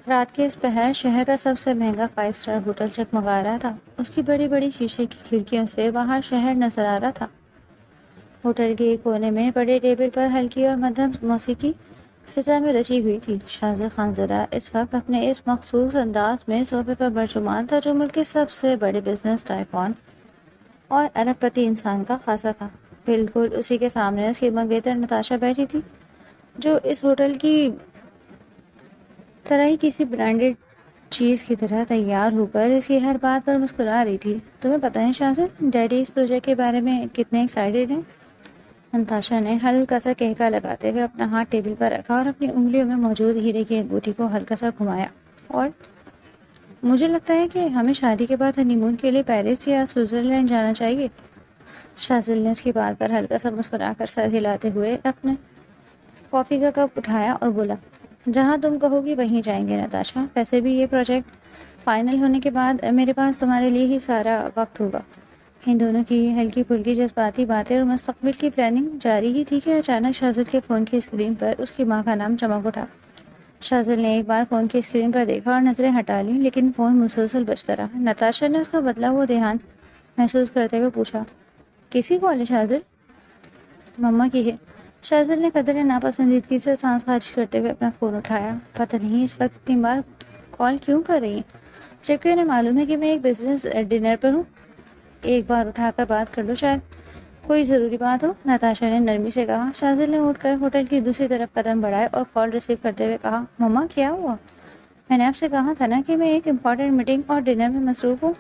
رات کے اس پہر شہر کا سب سے مہنگا 5 اسٹار ہوٹل چکمگا رہا تھا۔ اس کی بڑی بڑی شیشے کی کھڑکیوں سے باہر شہر نظر آ رہا تھا۔ ہوٹل کے ایک کونے میں بڑے ٹیبل پر ہلکی اور مدھم موسیقی فضا میں رچی ہوئی تھی۔ شاذر خانزادہ اس وقت اپنے اس مخصوص انداز میں صوفے پر برجمان تھا جو ملک کے سب سے بڑے بزنس ٹائکون اور ارب پتی انسان کا خاصا تھا۔ بالکل اسی کے سامنے اس کی منگیتر نتاشا بیٹھی تھی، جو اس ہوٹل کی طرح ہی کسی برانڈڈ چیز کی طرح تیار ہو کر اس کی ہر بات پر مسکرا رہی تھی۔ تمہیں پتہ ہے شاذر، ڈیڈی اس پروجیکٹ کے بارے میں کتنے ایکسائٹیڈ ہیں؟ نتاشا نے ہلکا سا کہکا لگاتے ہوئے اپنا ہاتھ ٹیبل پر رکھا اور اپنی انگلیوں میں موجود ہیرے کی انگوٹھی کو ہلکا سا گھمایا۔ اور مجھے لگتا ہے کہ ہمیں شادی کے بعد ہنی مون کے لیے پیرس یا سوئٹزرلینڈ جانا چاہیے۔ شاذل نے اس کی بات پر ہلکا سا مسکرا کر سر ہلاتے ہوئے اپنے کافی کا کپ اٹھایا اور بولا، جہاں تم کہو گی وہیں جائیں گے نتاشا۔ ویسے بھی یہ پروجیکٹ فائنل ہونے کے بعد میرے پاس تمہارے لیے ہی سارا وقت ہوگا۔ ان دونوں کی ہلکی پھلکی جذباتی باتیں اور مستقبل کی پلاننگ جاری ہی تھی کہ اچانک شاذل کے فون کی اسکرین پر اس کی ماں کا نام چمک اٹھا۔ شاذل نے ایک بار فون کی اسکرین پر دیکھا اور نظریں ہٹا لیں، لیکن فون مسلسل بجتا رہا۔ نتاشا نے اس کا بدلا ہوا دھیان محسوس کرتے ہوئے پوچھا، کسی کال ہے شاذل؟ مما کی ہے۔ شاذل نے قدر ناپسندیدگی سے سانس خارج کرتے ہوئے اپنا فون اٹھایا۔ پتہ نہیں اس وقت اتنی بار کال کیوں کر رہی ہیں، جبکہ انہیں معلوم ہے کہ میں ایک بزنس ڈنر پر ہوں۔ ایک بار اٹھا کر بات کر لو، شاید کوئی ضروری بات ہو، نتاشا نے نرمی سے کہا۔ شاذل نے اٹھ کر ہوٹل کی دوسری طرف قدم بڑھائے اور کال ریسیو کرتے ہوئے کہا، مما کیا ہوا؟ میں نے آپ سے کہا تھا نا کہ میں ایک امپورٹنٹ میٹنگ اور ڈنر میں مصروف ہوں۔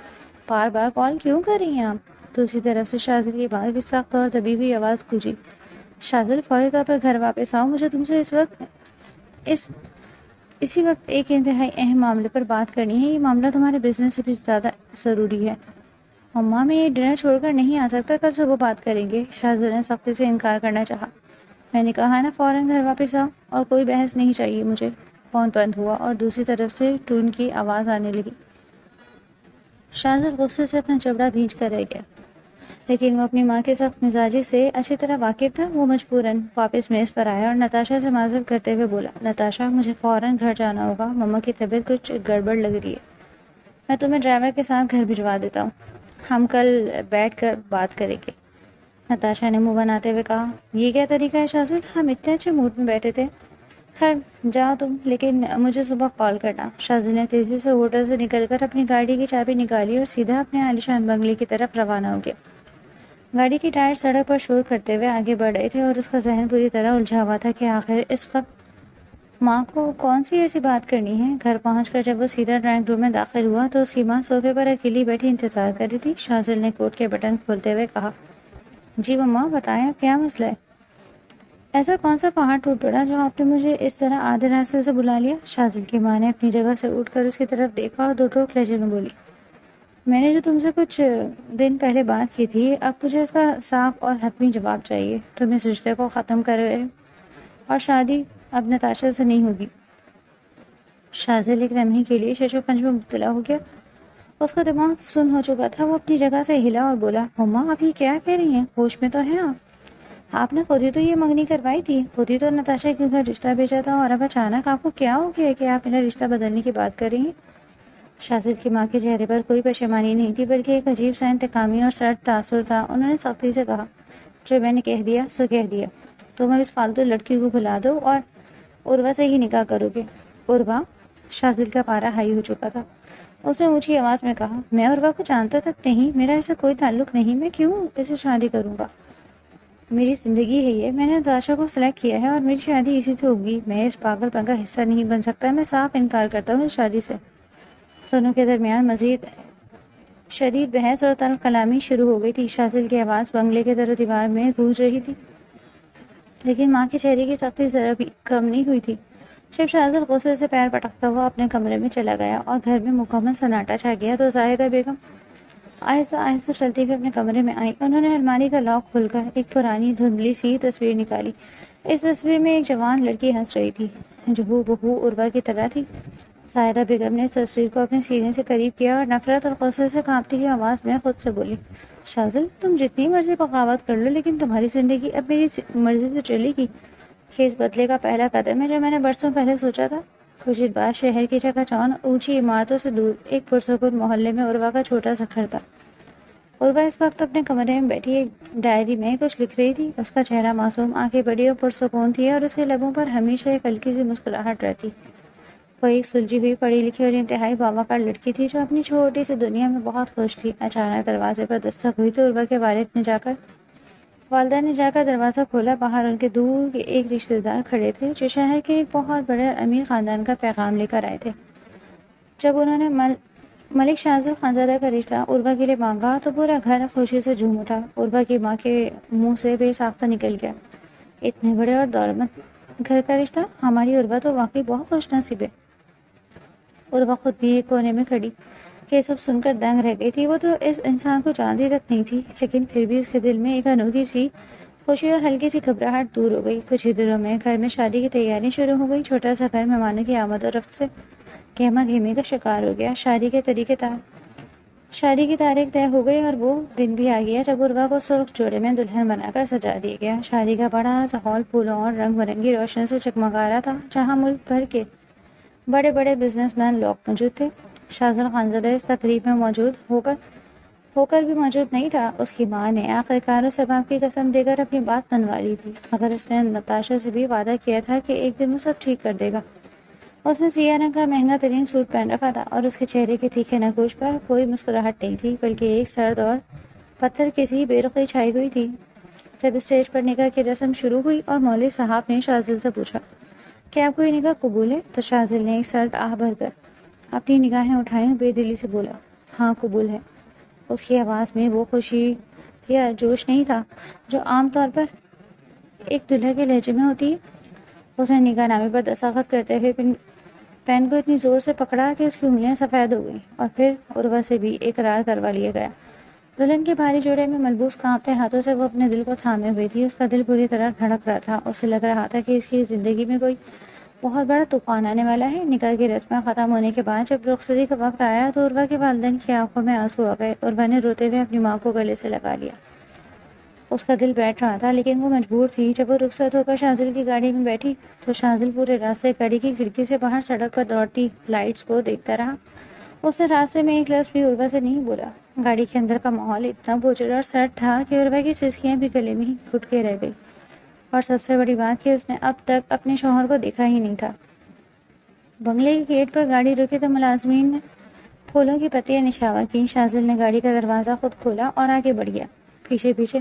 بار بار کال کیوں کر رہی ہیں آپ؟ دوسری طرف سے شاذل کی بات کی سخت اور دبی ہوئی آواز گونجی۔ شاذل فوری طور پر گھر واپس آؤ، مجھے تم سے اسی وقت ایک انتہائی اہم معاملے پر بات کرنی ہے۔ یہ معاملہ تمہارے بزنس سے بھی زیادہ ضروری ہے۔ مما میں یہ ڈنر چھوڑ کر نہیں آ سکتا، کل صبح بات کریں گے۔ شاذل نے سختی سے انکار کرنا چاہا۔ میں نے کہا نا فوراً گھر واپس آؤ، اور کوئی بحث نہیں چاہیے مجھے۔ فون بند ہوا اور دوسری طرف سے ٹون کی آواز آنے لگی۔ شاذل غصے سے اپنا چبڑا بھینچ کر رہ گیا، لیکن وہ اپنی ماں کے سخت مزاجی سے اچھی طرح واقف تھا۔ وہ مجبوراً واپس میز پر آیا اور نتاشا سے معذرت کرتے ہوئے بولا، نتاشا مجھے فوراً گھر جانا ہوگا، مما کی طبیعت کچھ گڑبڑ لگ رہی ہے۔ میں تمہیں ڈرائیور کے ساتھ گھر بھجوا دیتا ہوں، ہم کل بیٹھ کر بات کریں گے۔ نتاشا نے منہ بناتے ہوئے کہا، یہ کیا طریقہ ہے شاذل، ہم اتنے اچھے موڈ میں بیٹھے تھے۔ خیر جاؤ تم، لیکن مجھے صبح کال کرنا۔ شاذل نے تیزی سے ہوٹل سے نکل کر اپنی گاڑی کی چابی نکالی اور سیدھا اپنے عالیشان بنگلے کی طرف روانہ ہو گیا۔ گاڑی کے ٹائر سڑک پر شور کرتے ہوئے آگے بڑھ رہے تھے اور اس کا ذہن پوری طرح الجھا ہوا تھا کہ آخر اس وقت ماں کو کون سی ایسی بات کرنی ہے۔ گھر پہنچ کر جب وہ سیدھا ڈرائنگ روم میں داخل ہوا تو اس کی ماں صوفے پر اکیلی بیٹھی انتظار کر رہی تھی۔ شاذل نے کوٹ کے بٹن کھولتے ہوئے کہا، جی مما بتائیں اب کیا مسئلہ ہے؟ ایسا کون سا پہاڑ ٹوٹ پڑا جو آپ نے مجھے اس طرح آدھے راستے سے بلا لیا؟ شاذل کی ماں نے اپنی جگہ سے اٹھ کر اس کی طرف دیکھا اور دو ٹوک لہجے میں بولی، میں نے جو تم سے کچھ دن پہلے بات کی تھی، اب مجھے اس کا صاف اور حتمی جواب چاہیے۔ تم اس رشتے کو ختم کر رہے ہو اور شادی اب نتاشا سے نہیں ہوگی۔ شاذل ایک لمحے کے لیے شش و پنج میں مبتلا ہو گیا۔ اس کا دماغ سن ہو چکا تھا۔ وہ اپنی جگہ سے ہلا اور بولا، مما آپ یہ کیا کہہ رہی ہیں؟ ہوش میں تو ہیں آپ نے خود ہی تو یہ منگنی کروائی تھی، خود ہی تو نتاشا کے گھر رشتہ بھیجا تھا، اور اب اچانک آپ کو کیا ہو گیا کہ آپ میرا رشتہ بدلنے کی بات کر رہی ہیں؟ شاذل کی ماں کے چہرے پر کوئی پشیمانی نہیں تھی، بلکہ ایک عجیب سا انتقامی اور سرد تاثر تھا۔ انہوں نے سختی سے کہا، جو میں نے کہہ دیا سو کہہ دیا، تم اب اس فالتو لڑکی کو بھلا دو اور عروہ سے ہی نکاح کرو گے۔ عروہ؟ شاذل کا پارا ہائی ہو چکا تھا۔ اس نے اونچی آواز میں کہا، میں عروہ کو جانتا تک نہیں، میرا ایسا کوئی تعلق نہیں، میں کیوں اسے شادی کروں گا؟ میری زندگی ہے یہ، میں نے نتاشا کو سلیکٹ کیا ہے اور میری شادی اسی سے ہوگی۔ میں اس پاگل پن کا حصہ نہیں بن سکتا، میں صاف انکار کرتا ہوں اس شادی سے۔ دونوں کے درمیان مزید شدید بحث اور تلخ کلامی شروع ہو گئی تھی۔ شاذل کی آواز بنگلے کے در و دیوار میں گونج رہی تھی، لیکن ماں کے چہرے کی سختی ذرا بھی کم نہیں ہوئی تھی۔ جب شاذل غصے سے پیر پٹکتا ہوا اپنے کمرے میں چلا گیا اور گھر میں مکمل سناٹا چھا گیا تو زاہدہ بیگم آہستہ آہستہ چلتے ہوئے اپنے کمرے میں آئی۔ انہوں نے الماری کا لاک کھول کر ایک پرانی دھندلی سی تصویر نکالی۔ اس تصویر میں ایک جوان لڑکی ہنس رہی تھی جو ہو بہو عروہ کی طرح تھی۔ زاہدہ بیگم نے اس تصویر کو اپنے سینے سے قریب کیا اور نفرت اور غصے سے کانپتی ہوئی آواز میں خود سے بولی، شاذل تم جتنی مرضی بغاوت کر لو، لیکن تمہاری زندگی اب میری مرضی سے چلے گی۔ یہ اس بدلے کا پہلا قدم ہے جو میں نے برسوں پہلے سوچا تھا۔ کچھ دیر بعد شہر کی چکا چوند اور اونچی عمارتوں سے دور ایک پرسکون محلے میں عروہ کا چھوٹا سا گھر تھا۔ عروہ اس وقت اپنے کمرے میں بیٹھی ایک ڈائری میں کچھ لکھ رہی تھی۔ اس کا چہرہ معصوم، آنکھیں بڑی اور پرسکون تھی اور اس کے لبوں پر ہمیشہ ایک ہلکی سی مسکراہٹ رہتی۔ وہ ایک سلجھی ہوئی، پڑھی لکھی اور انتہائی باوقار لڑکی تھی جو اپنی چھوٹی سی دنیا میں بہت خوش تھی۔ اچانک دروازے پر دستک ہوئی تو عروہ کے والدہ نے جا کر دروازہ کھولا۔ باہر ان کے دور کے ایک رشتہ دار کھڑے تھے جو شہر کے ایک بہت بڑے اور امیر خاندان کا پیغام لے کر آئے تھے۔ جب انہوں نے ملک شاذل خانزادہ کا رشتہ عروہ کے لیے مانگا تو پورا گھر خوشی سے جھوم اٹھا۔ عروہ کی ماں کے منہ سے بے ساختہ نکل گیا، اتنے بڑے اور دولتمند گھر کا رشتہ؟ ہماری عروہ تو واقعی بہت خوش نصیب ہے۔ عروہ خود بھی ایک کونے میں کھڑی یہ سب سن کر دنگ رہ گئی تھی۔ وہ تو اس انسان کو جانتی تک نہیں تھی، لیکن پھر بھی اس کے دل میں ایک انوکھی سی خوشی اور ہلکی سی گھبراہٹ دور ہو گئی۔ کچھ ہی دنوں میں گھر میں شادی کی تیاری شروع ہو گئی۔ چھوٹا سا گھر مہمانوں کی آمد و رفت سے گہما گہمی کا شکار ہو گیا۔ شادی کی تاریخ طے ہو گئی اور وہ دن بھی آ گیا جب عروہ کو سرخ جوڑے میں دلہن بنا کر سجا دیا گیا۔ شادی کا بڑا سا ہال پھولوں اور رنگ برنگی روشنیوں سے چکمگا رہا تھا، جہاں ملک بھر کے بڑے بڑے بزنس مین لوگ موجود تھے۔ شاذل خانزادہ اس تقریب میں موجود ہو کر بھی موجود نہیں تھا۔ اس کی ماں نے آخرکار اسے باپ کی قسم دے کر اپنی بات منوا لی تھی، مگر اس نے نتاشا سے بھی وعدہ کیا تھا کہ ایک دن وہ سب ٹھیک کر دے گا۔ اس نے سیاہ رنگ کا مہنگا ترین سوٹ پہن رکھا تھا اور اس کے چہرے کے تیکھے نگوش پر کوئی مسکراہٹ نہیں تھی، بلکہ ایک سرد اور پتھر کسی بے رخی چھائی ہوئی تھی۔ جب اسٹیج پر نکاح کی رسم شروع ہوئی اور مولوی صاحب نے شاذل سے پوچھا کہ آپ کو یہ نکاح قبول ہے، تو شاذل نے ایک سرد آہ بھر کر اپنی نگاہیں اٹھائیں اور بے دلی سے بولا، ہاں قبول ہے۔ اس کی آواز میں وہ خوشی یا جوش نہیں تھا جو عام طور پر ایک دلہا کے لہجے میں ہوتی ہے۔ اس نے نکاح نامے پر دستخط کرتے ہوئے پین کو اتنی زور سے پکڑا کہ اس کی انگلیاں سفید ہو گئیں، اور پھر عروہ سے بھی اقرار کروا لیا گیا۔ دلہن کے بھاری جوڑے میں ملبوس کانپتے ہاتھوں سے وہ اپنے دل کو تھامے ہوئی تھی۔ اس کا دل بری طرح دھڑک رہا تھا۔ اسے لگ رہا تھا کہ اس کی زندگی میں کوئی بہت بڑا طوفان آنے والا ہے۔ نکاح کی رسمیں ختم ہونے کے بعد جب رخصتی کا وقت آیا تو عروہ کے والدین کی آنکھوں میں آنسو آ گئے۔ عروہ نے روتے ہوئے اپنی ماں کو گلے سے لگا لیا۔ اس کا دل بیٹھ رہا تھا، لیکن وہ مجبور تھی۔ جب وہ رخصت ہو کر شاذل کی گاڑی میں بیٹھی تو شاذل پورے راستے گاڑی کی کھڑکی سے باہر سڑک پر دوڑتی لائٹس کو دیکھتا رہا۔ اس نے راستے میں ایک لفظ بھی عروہ سے نہیں بولا۔ گاڑی کے اندر کا ماحول اتنا بوجھل اور سرد تھا کہ عروہ کی سسکیاں بھی گلے میں ہی گھٹ کے رہ گئی، اور سب سے بڑی بات کہ اس نے اب تک اپنے شوہر کو دیکھا ہی نہیں تھا۔ بنگلے کے گیٹ پر گاڑی رکی تو ملازمین نے پھولوں کی پتیاں نچھاور کی۔ شاذل نے گاڑی کا دروازہ خود کھولا اور آگے بڑھ گیا۔ پیچھے پیچھے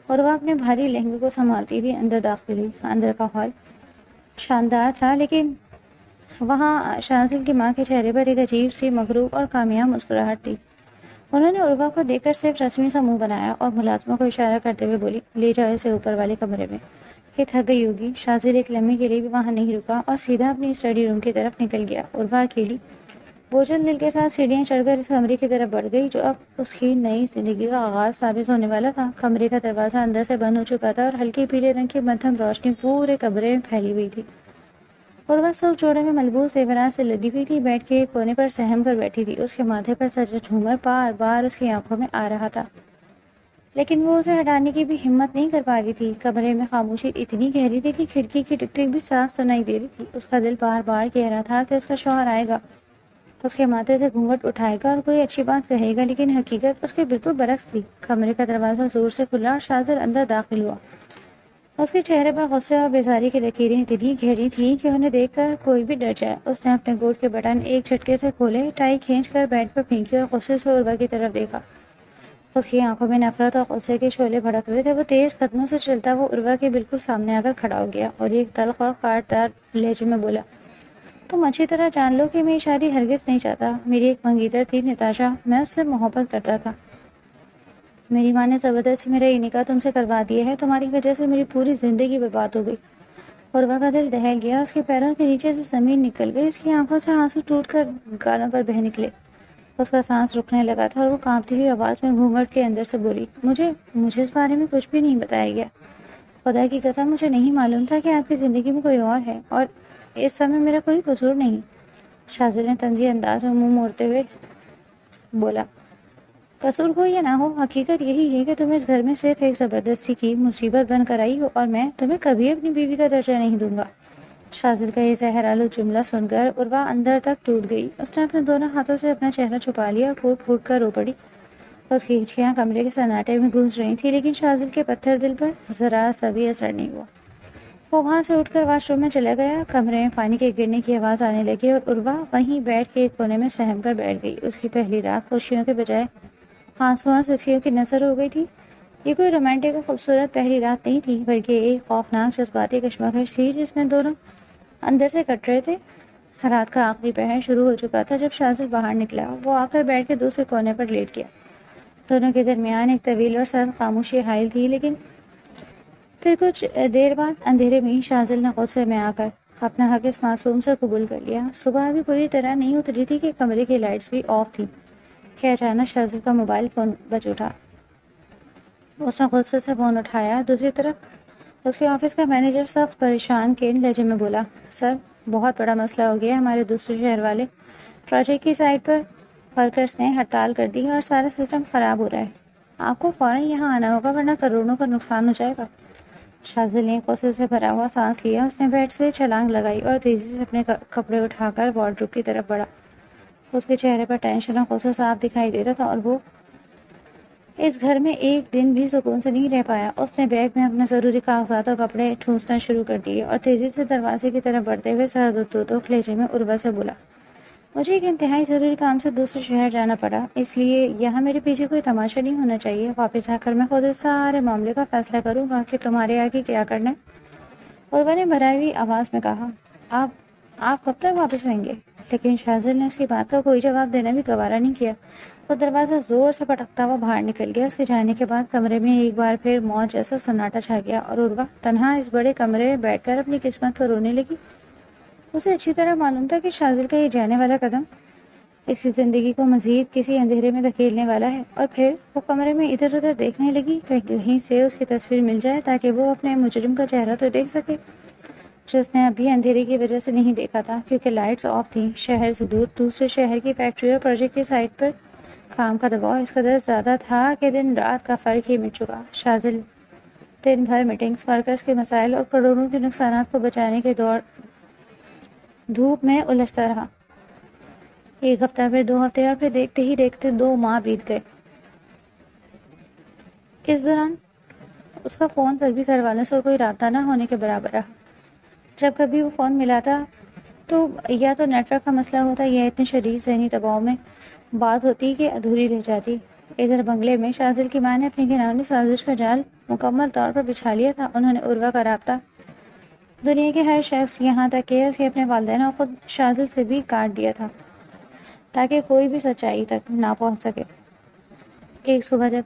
عروہ اپنے بھاری لہنگے کو سنبھالتی ہوئی اندر داخل ہوئی۔ اندر کا ہال شاندار تھا، لیکن وہاں شاذل کی ماں کے چہرے پر ایک عجیب سی مغروب اور کامیاب مسکراہٹ تھی۔ انہوں نے عروہ کو دیکھ کر صرف رسمی سا منہ بنایا اور ملازموں کو اشارہ کرتے ہوئے بولی، لے جاؤ اسے اوپر والے کمرے میں، یہ تھک گئی ہوگی۔ شاذل ایک لمحے کے لیے بھی وہاں نہیں رکا اور سیدھا اپنی اسٹڈی روم کی طرف نکل گیا۔ عروہ اکیلی بوجھل دل کے ساتھ سیڑھیاں چڑھ کر اس کمرے کی طرف بڑھ گئی جو اب اس کی نئی زندگی کا آغاز ثابت ہونے والا تھا۔ کمرے کا دروازہ اندر سے بند ہو چکا تھا اور ہلکی پیلے رنگ کی مدھم روشنی پورے کمرے میں پھیلی ہوئی تھی۔ عروہ سرخ جوڑے میں ملبوس زیورات سے لدی ہوئی تھی، بیٹھ کے ایک کونے پر سہم کر بیٹھی تھی۔ اس کے ماتھے پر سجا جھومر بار بار اس کی آنکھوں میں آ رہا تھا، لیکن وہ اسے ہٹانے کی بھی ہمت نہیں کر پا رہی تھی۔ کمرے میں خاموشی اتنی گہری تھی کہ کھڑکی کی ٹک ٹک بھی صاف سنائی دے رہی تھی۔ اس کا دل بار بار کہہ رہا تھا کہ اس کا شوہر آئے گا، اس کے ماتھے سے گھونگھٹ اٹھائے گا اور کوئی اچھی بات کہے گا، لیکن حقیقت اس کے بالکل برعکس تھی۔ کمرے کا دروازہ زور سے کھلا اور شاذل اندر داخل ہوا۔ اس کے چہرے پر غصے اور بیزاری کی لکیریں اتنی گہری تھیں کہ انہیں دیکھ کر کوئی بھی ڈر جائے۔ اس نے اپنے کوٹ کے بٹن ایک جھٹکے سے کھولے، ٹائی کھینچ کر بیڈ پر پھینکی اور غصے سے عروہ کی طرف دیکھا۔ اس کی آنکھوں میں نفرت اور غصے کے شعلے بھڑک رہے تھے۔ وہ تیز قدموں سے چلتا ہوا عروہ کے بالکل سامنے آ کر کھڑا ہو گیا اور ایک تلخ اور کاٹدار لہجے میں بولا، تم اچھی طرح جان لو کہ میں یہ شادی ہرگز نہیں چاہتا۔ میری ایک منگیتر تھی نتاشا، میں اس سے محبت کرتا تھا۔ میری ماں نے زبردستی میرا یہ نکاح تم سے کروا دیا ہے، تمہاری وجہ سے میری پوری زندگی برباد ہو گئی۔ عروہ کا دل دہل گیا، اس کے پیروں کے نیچے سے زمین نکل گئی، اس کی آنکھوں سے آنسو ٹوٹ کر گالوں پر بہہ نکلے۔ اس کا سانس رکنے لگا تھا اور وہ کانپتی ہوئی آواز میں گھونگھٹ کے اندر سے بولی، مجھے اس بارے میں کچھ بھی نہیں بتایا گیا۔ خدا کی قسم مجھے نہیں معلوم تھا کہ آپ کی زندگی میں کوئی اور ہے، اور اس سب میں میرا کوئی قصور نہیں۔ شاذل نے طنزی انداز میں منہ موڑتے ہوئے بولا، قصور ہو یا نہ ہو، حقیقت یہی ہے کہ تم اس گھر میں صرف ایک زبردستی کی مصیبت بن کر آئی ہو، اور میں تمہیں کبھی اپنی بیوی کا درجہ نہیں دوں گا۔ شازل کا یہ زہر آلود جملہ سن کر عروہ اندر تک ٹوٹ گئی۔ اس نے اپنے دونوں ہاتھوں سے اپنا چہرہ چھپا لیا اور پھوٹ پھوٹ کر رو پڑی۔ اس کی ہچکیاں کمرے کے سناٹے میں گونج رہی تھیں، لیکن شازل کے پتھر دل پر ذرا سا بھی اثر نہیں ہوا۔ وہ وہاں سے اٹھ کر واش روم میں چلا گیا۔ کمرے میں پانی کے گرنے کی آواز آنے لگی اور عروہ وہیں بیٹھ کے ایک کونے میں سہم کر بیٹھ گئی۔ اس کی پہلی رات خوشیوں کے بجائے آنسوؤں اور سسکیوں کی نثر ہو گئی تھی۔ یہ کوئی رومانٹک اور خوبصورت پہلی رات نہیں تھی، بلکہ ایک خوفناک جذباتی کشمکش تھی جس میں دونوں اندر سے کٹ رہے تھے۔ رات کا آخری پہر شروع ہو چکا تھا جب شازل باہر نکلا۔ وہ آ کر بیٹھ کے دوسرے کونے پر لیٹ گیا۔ دونوں کے درمیان ایک طویل اور سرد خاموشی حائل تھی، لیکن پھر کچھ دیر بعد اندھیرے میں شازل نے غصے میں آ کر اپنا حق اس معصوم سے قبول کر لیا۔ صبح ابھی پوری طرح نہیں اتری تھی کہ کمرے کی لائٹس بھی آف تھیں کہ اچانک شازل کا موبائل فون بج اٹھا۔ اس نے غصے سے فون اٹھایا۔ دوسری طرف اس کے آفس کا مینیجر سخت پریشان کے لہجے میں بولا، سر بہت بڑا مسئلہ ہو گیا ہے، ہمارے دوسرے شہر والے پروجیکٹ کی سائٹ پر ورکرز نے ہڑتال کر دی اور سارا سسٹم خراب ہو رہا ہے۔ آپ کو فوراً یہاں آنا ہوگا ورنہ کروڑوں کا نقصان ہو جائے گا۔ شازل نے غصے سے بھرا ہوا سانس لیا۔ اس نے بیڈ سے چھلانگ لگائی اور تیزی سے اپنے کپڑے اٹھا کر وارڈروب کی طرف بڑھا۔ اس کے چہرے پر ٹینشن اور غصہ صاف دکھائی دے رہا تھا اور وہ اس گھر میں ایک دن بھی سکون سے نہیں رہ پایا۔ اس نے بیگ میں اپنے ضروری کاغذات اور کپڑے ٹھونسنا شروع کر دیے اور تیزی سے دروازے کی طرف بڑھتے ہوئے سرد توک لہجے میں عروہ سے بولا، مجھے ایک انتہائی ضروری کام سے دوسرے شہر جانا پڑا، اس لیے یہاں میرے پیچھے کوئی تماشا نہیں ہونا چاہیے۔ واپس آ کر میں خود اس سارے معاملے کا فیصلہ کروں گا کہ تمہارے آگے کیا کرنا ہے۔ عروہ نے بھرائی ہوئی آواز میں کہا، آپ کب تک واپس آئیں گے؟ لیکن شازل نے اس کی بات کا کوئی جواب دینا بھی گوارا نہیں کیا۔ وہ دروازہ زور سے پٹکتا ہوا باہر نکل گیا۔ اس کے جانے کے بعد کمرے میں ایک بار پھر موت جیسا سناٹا چھا گیا اور عروہ تنہا اس بڑے کمرے میں بیٹھ کر اپنی قسمت پر رونے لگی۔ اسے اچھی طرح معلوم تھا کہ شازل کا یہ جانے والا قدم اس کی زندگی کو مزید کسی اندھیرے میں دھکیلنے والا ہے، اور پھر وہ کمرے میں ادھر ادھر دیکھنے لگی کہ کہیں سے اس کی تصویر مل جائے تاکہ وہ اپنے مجرم کا چہرہ تو دیکھ سکے، جو اس نے ابھی اندھیرے کی وجہ سے نہیں دیکھا تھا کیونکہ لائٹس آف تھیں۔ شہر سے دور دوسرے شہر کی فیکٹری اور پروجیکٹ کی سائٹ پر کام کا دباؤ اس قدر زیادہ تھا کہ دن رات کا فرق ہی مٹ چکا۔ شازل دن بھر میٹنگز، ورکرز کے مسائل اور کروڑوں کے نقصانات کو بچانے کے دھوپ میں الجھتا رہا۔ ایک ہفتہ، پھر 2 ہفتے، اور پھر دیکھتے ہی دیکھتے 2 ماہ بیت گئے۔ اس دوران اس کا فون پر بھی گھر والوں سے کوئی رابطہ نہ ہونے کے برابر رہا۔ جب کبھی وہ فون ملاتا تو یا تو نیٹ ورک کا مسئلہ ہوتا یا اتنے شدید ذہنی دباؤ میں بات ہوتی کہ ادھوری رہ جاتی۔ ادھر بنگلے میں شازل کی ماں نے اپنی گھناؤنی سازش کا جال مکمل طور پر بچھا لیا تھا۔ انہوں نے عروہ کا رابطہ دنیا کے ہر شخص، یہاں تک کہ اس کے اپنے والدین اور خود شازل سے بھی کاٹ دیا تھا تاکہ کوئی بھی سچائی تک نہ پہنچ سکے۔ ایک صبح جب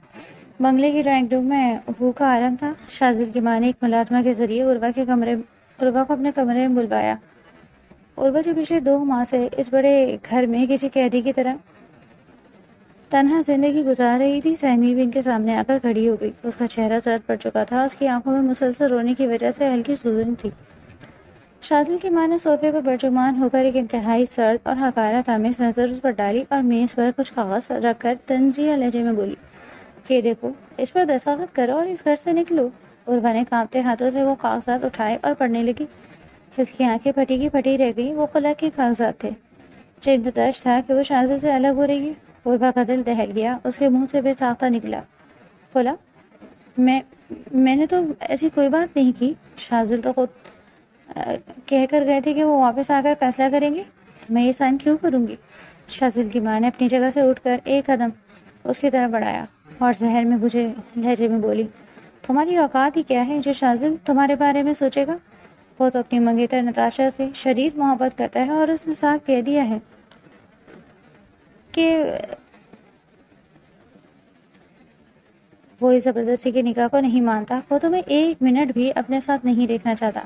بنگلے کی ڈرائنگ روم میں ہو کا عالم تھا، شازل کی ماں نے ایک ملازمہ کے ذریعے عروہ کو اپنے کمرے میں بلوایا۔ عروہ جو پچھلے 2 ماہ سے اس بڑے گھر میں کسی قیدی کی طرح تنہا زندگی گزار رہی تھی، سہمی بھی ان کے سامنے آ کر کھڑی ہو گئی۔ اس کا چہرہ زرد پڑ چکا تھا، اس کی آنکھوں میں مسلسل رونے کی وجہ سے ہلکی سوزن تھی۔ شازل کی ماں نے صوفے پر برجمان ہو کر ایک انتہائی سرد اور حقارت آمیز نظر اس پر ڈالی اور میز پر کچھ کاغذ رکھ کر تنزیہ لہجے میں بولی، یہ دیکھو، اس پر دستخط کرو اور اس گھر سے نکلو۔ عروہ نے کانپتے ہاتھوں سے وہ کاغذات اٹھائے اور پڑھنے لگی۔ اس کی آنکھیں پھٹی کی پھٹی رہ گئی۔ وہ خلا کے کاغذات تھے جن پر درج تھا کہ وہ شازل سے الگ ہو رہی ہے۔ عروہ کا دل دہل گیا۔ اس کے منہ سے بے ساختہ نکلا، خلا؟ میں نے تو ایسی کوئی بات نہیں کی۔ شازل تو خود کہہ کر گئے تھے کہ وہ واپس آ کر فیصلہ کریں گے، میں یہ سائن کیوں کروں گی؟ شازل کی ماں نے اپنی جگہ سے اٹھ کر ایک قدم اس کی طرف بڑھایا اور زہر میں بجھے لہجے میں بولی، تمہاری اوقات ہی کیا ہے جو شازل تمہارے بارے میں سوچے گا؟ وہ تو اپنی منگیتر نتاشا سے شدید محبت کرتا ہے اور اس نے صاف کہہ دیا ہے کہ وہ اس زبردستی کے نکاح کو نہیں مانتا۔ وہ تمہیں 1 منٹ بھی اپنے ساتھ نہیں دیکھنا چاہتا۔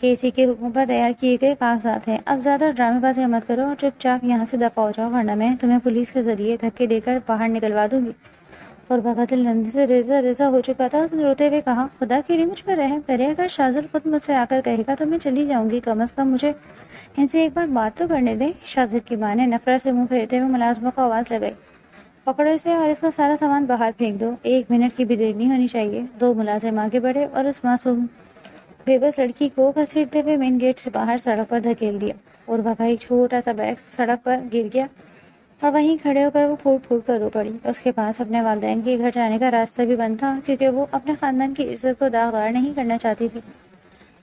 یہ اسی کے حکم پر تیار کیے گئے کاغذات ہیں۔ اب زیادہ ڈرامے بازی مت کرو اور چپ چاپ یہاں سے دفع ہو جاؤ، ورنہ میں تمہیں پولیس کے ذریعے دھکے دے کر باہر نکلوا دوں گی۔ اور بغل نندی سے ریزہ ریزہ ہو چکا تھا۔ اس نے روتے ہوئے کہا، خدا کے لیے مجھ پر رحم کرے، اگر شازل خود مجھ سے آ کر کہے گا تو میں چلی جاؤں گی، کم از کم مجھے ان سے ایک بار بات تو کرنے دیں۔ شازل کی ماں نے نفرت سے منہ پھیرتے ہوئے ملازموں کو آواز لگائی، پکڑو اسے اور اس کا سارا سامان باہر پھینک دو، 1 منٹ کی بھی دیر نہیں ہونی چاہیے۔ 2 ملازم آگے بڑھے اور اس معصوم بے بس لڑکی کو گھسیٹتے ہوئے مین گیٹ سے باہر سڑک پر دھکیل دیا۔ عروا کا ایک چھوٹا سا بیگ سڑک پر گر گیا اور وہیں کھڑے ہو کر وہ پھوٹ پھوٹ کر رو پڑی۔ اس کے پاس اپنے والدین کے گھر جانے کا راستہ بھی بند تھا، کیونکہ وہ اپنے خاندان کی عزت کو داغدار نہیں کرنا چاہتی تھی۔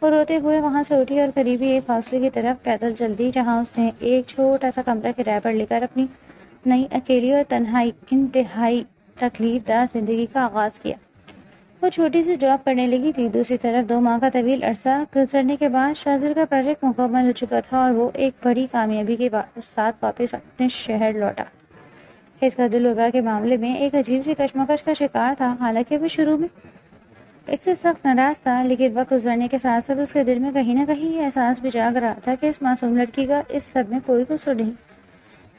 وہ روتے ہوئے وہاں سے اٹھی اور قریبی ایک ہاسٹل کی طرف پیدل چل دی، جہاں اس نے ایک چھوٹا سا کمرہ کرایہ پر لے کر اپنی نئی اکیلی اور تنہائی انتہائی تکلیف دہ زندگی کا آغاز کیا۔ وہ چھوٹی سی جاب کرنے لگی تھی۔ دوسری طرف 2 ماہ کا طویل عرصہ گزرنے کے بعد شاذر کا پروجیکٹ مکمل ہو چکا تھا اور وہ ایک بڑی کامیابی کے ساتھ واپس اپنے شہر لوٹا۔ اس کا دل عروا کے معاملے میں ایک عجیب سی کشمکش کا شکار تھا۔ حالانکہ وہ شروع میں اس سے سخت ناراض تھا، لیکن وقت گزرنے کے ساتھ ساتھ اس کے دل میں کہیں نہ کہیں یہ احساس بھی جاگ رہا تھا کہ اس معصوم لڑکی کا اس سب میں کوئی قصور نہیں۔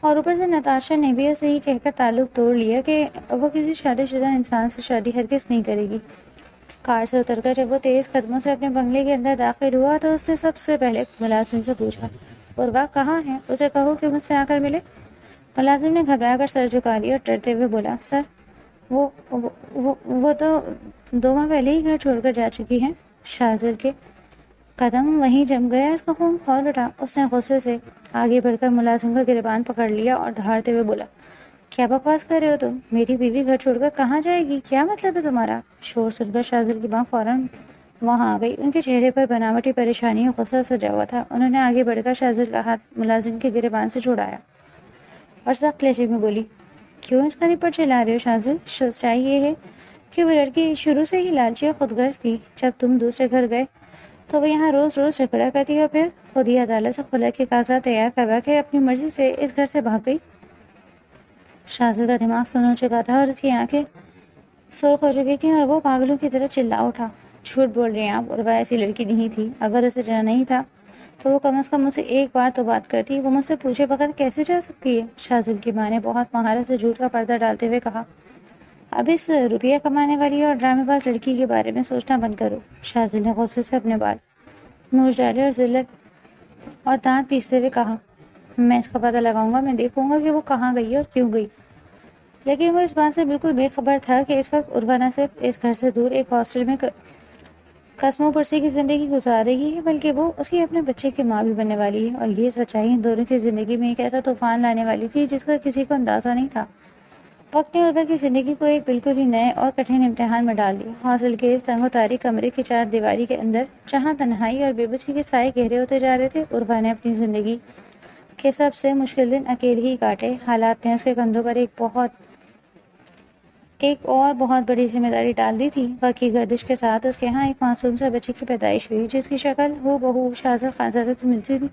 اور اوپر سے نتاشا نے بھی اسے ہی کہہ کر تعلق توڑ لیا کہ وہ کسی شادی شدہ انسان سے شادی ہرگز نہیں کرے گی۔ کار سے اتر کر جب وہ تیز قدموں سے اپنے بنگلے کے اندر داخل ہوا تو اس نے سب سے پہلے ملازم سے پوچھا، عروا کہاں ہے؟ اسے کہو کہ مجھ سے آ کر ملے۔ ملازم نے گھبرا کر سر جھکا لیا اور ڈرتے ہوئے بولا، سر وہ تو 2 ماہ پہلے ہی گھر چھوڑ کر جا چکی ہیں۔ شاذر کے قدم وہیں جم گیا، اس کا خون کھول اٹھا۔ اس نے غصے سے آگے بڑھ کر ملازم کا گریبان پکڑ لیا اور دھاڑتے ہوئے بولا، کیا بکواس کر رہے ہو تم؟ میری بیوی گھر چھوڑ کر کہاں جائے گی؟ کیا مطلب ہے تمہارا؟ شور سن کر شاذر کی ماں فوراً وہاں آ گئی۔ ان کے چہرے پر بناوٹی پریشانی اور غصہ سجا ہوا تھا۔ انہوں نے آگے بڑھ کر شاذر کا ہاتھ ملازم کے گریبان سے چھڑایا اور سخت لہجے میں بولی، کیوں اس قریب پر چلا رہے ہو شاذر؟ سچائی یہ ہے کہ وہ لڑکی شروع سے ہی لالچی اور خود غرض تھی۔ جب تم دوسرے گھر گئے تو وہ یہاں روز روز جھگڑا کرتی اور پھر خود ہی عدالت سے خلا کے کاغذات تیار کروا کے اپنی مرضی سے اس گھر سے بھاگ گئی۔ شاذر کا دماغ سن ہو چکا تھا اور اس کی آنکھیں سرخ ہو چکی تھیں اور وہ پاگلوں کی طرح چلا اٹھا، جھوٹ بول رہے ہیں آپ، عروا ایسی لڑکی نہیں تھی۔ اگر اسے جانا نہیں تھا تو وہ کم از کم مجھ سے ایک بار تو بات کرتی۔ وہ مجھ سے پوچھے بغیر کیسے جا سکتی ہے؟ شاذر کی ماں نے بہت مہارت سے جھوٹ کا پردہ ڈالتے ہوئے کہا، اب اس روپیہ کمانے والی اور ڈرامے باز لڑکی کے بارے میں سوچنا بند کرو۔ شاذر نے غصے سے اپنے بال نوچ ڈالے اور ذلت اور دانت پیستے ہوئے کہا، میں اس کا پتہ لگاؤں گا، میں دیکھوں گا کہ وہ کہاں گئی اور کیوں گئی۔ لیکن وہ اس بات سے بالکل بے خبر تھا کہ اس وقت عروا نہ صرف اس گھر سے دور ایک ہاسٹل میں قسم پرسی کی زندگی گزار رہی ہے، بلکہ وہ اس کے اپنے بچے کی ماں بھی بننے والی ہے۔ اور یہ سچائی ان دونوں کی زندگی میں ایک ایسا طوفان لانے والی تھی جس کا کسی کو اندازہ نہیں تھا۔ وقت نے عروا کی زندگی کو ایک بالکل ہی نئے اور کٹھن امتحان میں ڈال دیا۔ ہاسٹل کے اس تنگ و تاریک کمرے کی 4 دیواری کے اندر، جہاں تنہائی اور بے بسی کے سائے گہرے ہوتے جا رہے تھے، عروا نے اپنی زندگی کے سب سے مشکل دن اکیلے ہی کاٹے۔ حالات نے اس کے کندھوں پر ایک اور بہت بڑی ذمہ داری ڈال دی تھی۔ وقت کی گردش کے ساتھ اس کے ہاں ایک معصوم سے بچے کی پیدائش ہوئی، جس کی شکل ہو بہو شاذر خانزادہ سے ملتی تھی۔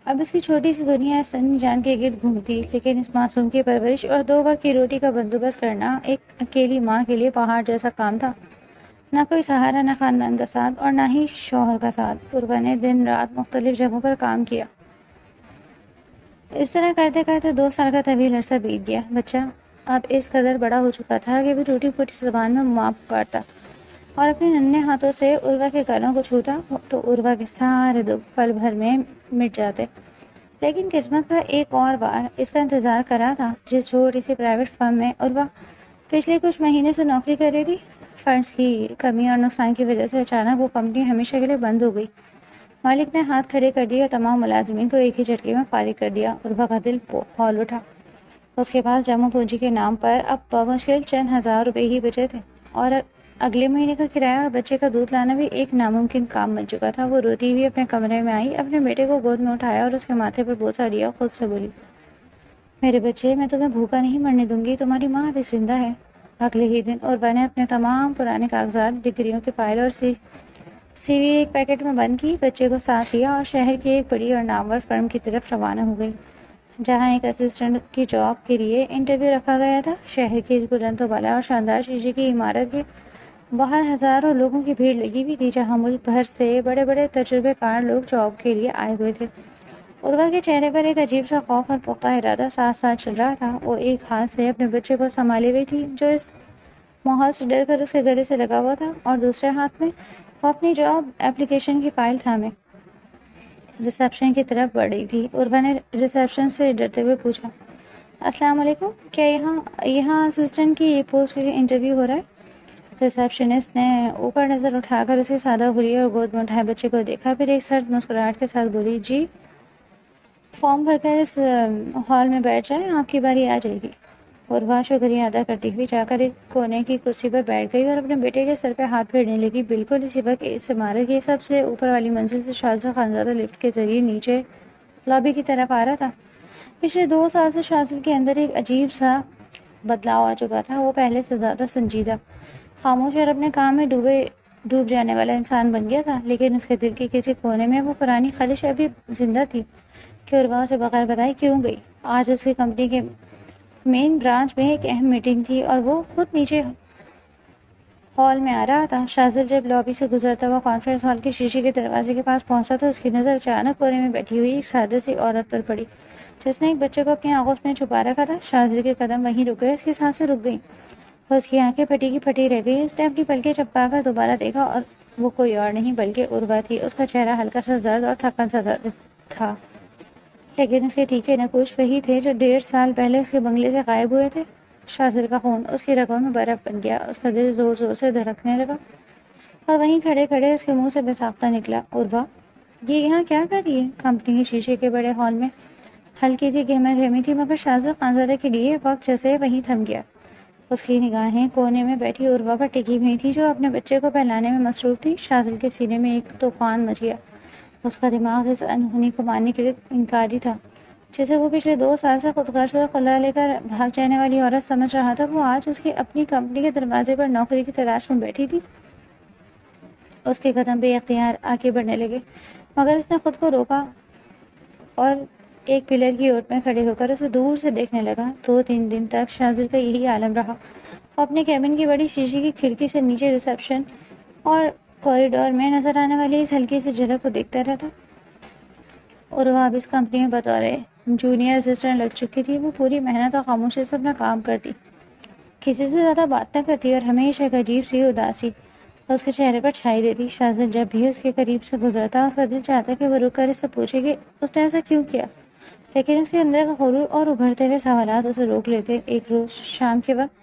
اب اس کی چھوٹی سی دنیا اس سنی جان کے گرد گھومتی، لیکن اس معصوم کی پرورش اور 2 وقت کی روٹی کا بندوبست کرنا ایک اکیلی ماں کے لیے پہاڑ جیسا کام تھا۔ نہ کوئی سہارا، نہ خاندان کا ساتھ اور نہ ہی شوہر کا ساتھ۔ عروا نے دن رات مختلف جگہوں پر کام کیا۔ اس طرح کرتے کرتے 2 سال کا طویل عرصہ بیت گیا۔ بچہ اب اس قدر بڑا ہو چکا تھا کہ وہ ٹوٹی پھوٹی زبان میں ماں پکارتا اور اپنے ننھے ہاتھوں سے عروا کے گالوں کو چھوتا تو عروا کے سارے دکھ پل بھر میں مٹ جاتے۔ لیکن قسمت کا ایک اور بار اس کا انتظار کرا تھا۔ جس چھوٹی سی پرائیویٹ فرم میں عروا پچھلے کچھ مہینے سے نوکری کر رہی تھی، فنڈز کی کمی اور نقصان کی وجہ سے اچانک وہ کمپنی ہمیشہ کے لیے بند ہو گئی۔ مالک نے ہاتھ کھڑے کر دیے اور تمام ملازمین کو ایک ہی جھٹکے میں فارغ کر دیا۔ عروا کا دل کھول اٹھا۔ اس کے پاس جمع پونجی کے نام پر اب بمشکل چند ہزار روپے ہی بچے تھے اور اگلے مہینے کا کرایہ اور بچے کا دودھ لانا بھی ایک ناممکن کام بن چکا تھا۔ وہ روتی ہوئی اپنے کمرے میں آئی، اپنے بیٹے کو گود میں اٹھایا اور اس کے ماتھے پر بوسہ دیا، خود سے بولی، میرے بچے، میں تمہیں بھوکا نہیں مرنے دوں گی، تمہاری ماں ابھی زندہ ہے۔ اگلے ہی دن عروا نے اپنے تمام پرانے کاغذات، ڈگریوں کی فائل اور سی وی ایک پیکٹ میں بند کی، بچے کو ساتھ لیا اور شہر کی ایک بڑی اور نامور فرم کی طرف روانہ ہو گئی، جہاں ایک اسسٹنٹ کی جاب کے لیے انٹرویو رکھا گیا تھا۔ شہر کی اس بلند و بالا اور شاندار شیشے کی عمارت کے باہر ہزاروں لوگوں کی بھیڑ لگی ہوئی تھی، جہاں ملک بھر سے بڑے بڑے تجربے کار لوگ جاب کے لیے آئے ہوئے تھے۔ عروا کے چہرے پر ایک عجیب سا خوف اور پختہ ارادہ ساتھ ساتھ چل رہا تھا۔ وہ ایک ہاتھ سے اپنے بچے کو سنبھالے ہوئی تھی جو اس ماحول سے ڈر کر اس کے گلے سے لگا ہوا تھا، اور دوسرے ہاتھ میں وہ اپنی جاب اپلیکیشن کی فائل تھامے ریسیپشن کی طرف بڑھ رہی تھی۔ عروا نے ریسیپشن سے ڈرتے ہوئے پوچھا، السلام علیکم، کیا یہاں اسسٹنٹ کی پوسٹ کے لیے انٹرویو ہو رہا ہے؟ ریسیپشنسٹ نے اوپر نظر اٹھا کر اسے سادہ گھری اور گود میں اٹھائے بچے کو دیکھا، پھر ایک سرد مسکراہٹ کے ساتھ بولی، جی فارم بھر کر اس ہال میں بیٹھ جائیں، آپ کی باری آ جائے گی۔ عروا شکریہ ادا کرتی ہوئی جا کر ایک کونے کی کرسی پر بیٹھ گئی اور اپنے بیٹے کے سر پہ ہاتھ پھیرنے لگی۔ بالکل اسی وقت اس عمارت کی سب سے اوپر والی منزل سے شاذل خانزادہ لفٹ کے ذریعے نیچے لابی کی طرف آ رہا تھا۔ پچھلے 2 سال سے شاذل کے اندر ایک عجیب سا بدلاؤ آ چکا تھا۔ وہ پہلے سے زیادہ سنجیدہ، خاموش اور اپنے کام میں ڈوب جانے والا انسان بن گیا تھا، لیکن اس کے دل کے کسی کونے میں وہ پرانی خواہش ابھی زندہ تھی کہ عروا اسے بغیر بتائے کیوں گئی۔ آج اس کی کمپنی کے مین برانچ میں ایک اہم میٹنگ تھی اور وہ خود نیچے ہال میں آ رہا تھا۔ شاذل جب لابی سے گزرتا ہوا کانفرنس ہال کے شیشے کے دروازے کے پاس پہنچا تو اس کی نظر اچانک کونے میں بیٹھی ہوئی ایک سادہ سی عورت پر پڑی جس نے ایک بچے کو اپنی آغوش میں چھپا رکھا تھا۔ شاذل کے قدم وہیں رک گئے، اس کی سانسیں رک گئیں اور اس کی آنکھیں پھٹی کی پھٹی رہ گئی۔ اس نے اپنی پلکیں چپکا کر دوبارہ دیکھا اور وہ کوئی اور نہیں بلکہ عروا تھی۔ اس کا چہرہ ہلکا سا زرد اور تھکن زدہ تھا، لیکن اس کے تیکھے نقوش وہی تھے جو 1.5 سال پہلے اس کے بنگلے سے غائب ہوئے تھے۔ شاذل کا خون اس کی رگوں میں برف بن گیا، اس کا دل زور زور سے دھڑکنے لگا اور وہیں کھڑے کھڑے اس کے منہ سے بے ساختہ نکلا، عروا یہ یہاں کیا کر رہی ہے؟ کمپنی کے شیشے کے بڑے ہال میں ہلکی سی گہما گہمی تھی، مگر شاذل خانزادہ کے لیے وقت جیسے وہیں تھم گیا۔ اس کی نگاہیں کونے میں بیٹھی عروا پر ٹکی ہوئی تھی جو اپنے بچے کو پہلانے میں مصروف تھی۔ شاذل کے سینے میں ایک طوفان مچ گیا۔ اس کا دماغ اس انہونی کو ماننے کے لیے انکاری تھا جسے وہ پچھلے 2 سال سے خود غرض اور خلا لے کر بھاگ جانے والی عورت سمجھ رہا تھا۔ وہ آج اس کی اپنی کمپنی کے دروازے پر نوکری کی تلاش میں بیٹھی تھی۔ اس کے قدم بے اختیار آگے بڑھنے لگے، مگر اس نے خود کو روکا اور ایک پلر کی اوٹ میں کھڑے ہو کر اسے دور سے دیکھنے لگا۔ 2-3 دن تک شاذل کا یہی عالم رہا۔ وہ اپنے کیبن کی بڑی شیشے کی کھڑکی سے نیچے ریسیپشن اور کوریڈور میں نظر آنے والی اس ہلکی سی جھلک کو دیکھتا رہتا۔ عروا اب اس کمپنی میں بطور جونیئر اسسٹنٹ لگ چکی تھی۔ وہ پوری محنت اور خاموشی سے اپنا کام کرتی، کسی سے زیادہ بات نہ کرتی اور ہمیشہ ایک عجیب سی اداسی اس کے چہرے پر چھائی رہتی۔ شاذل جب بھی اس کے قریب سے گزرتا اس کا دل چاہتا کہ وہ رک کر اس سے پوچھے کہ اس نے ایسا کیوں کیا، لیکن اس کے اندر کا غرور اور ابھرتے ہوئے سوالات اسے روک لیتے۔ ایک روز شام کے وقت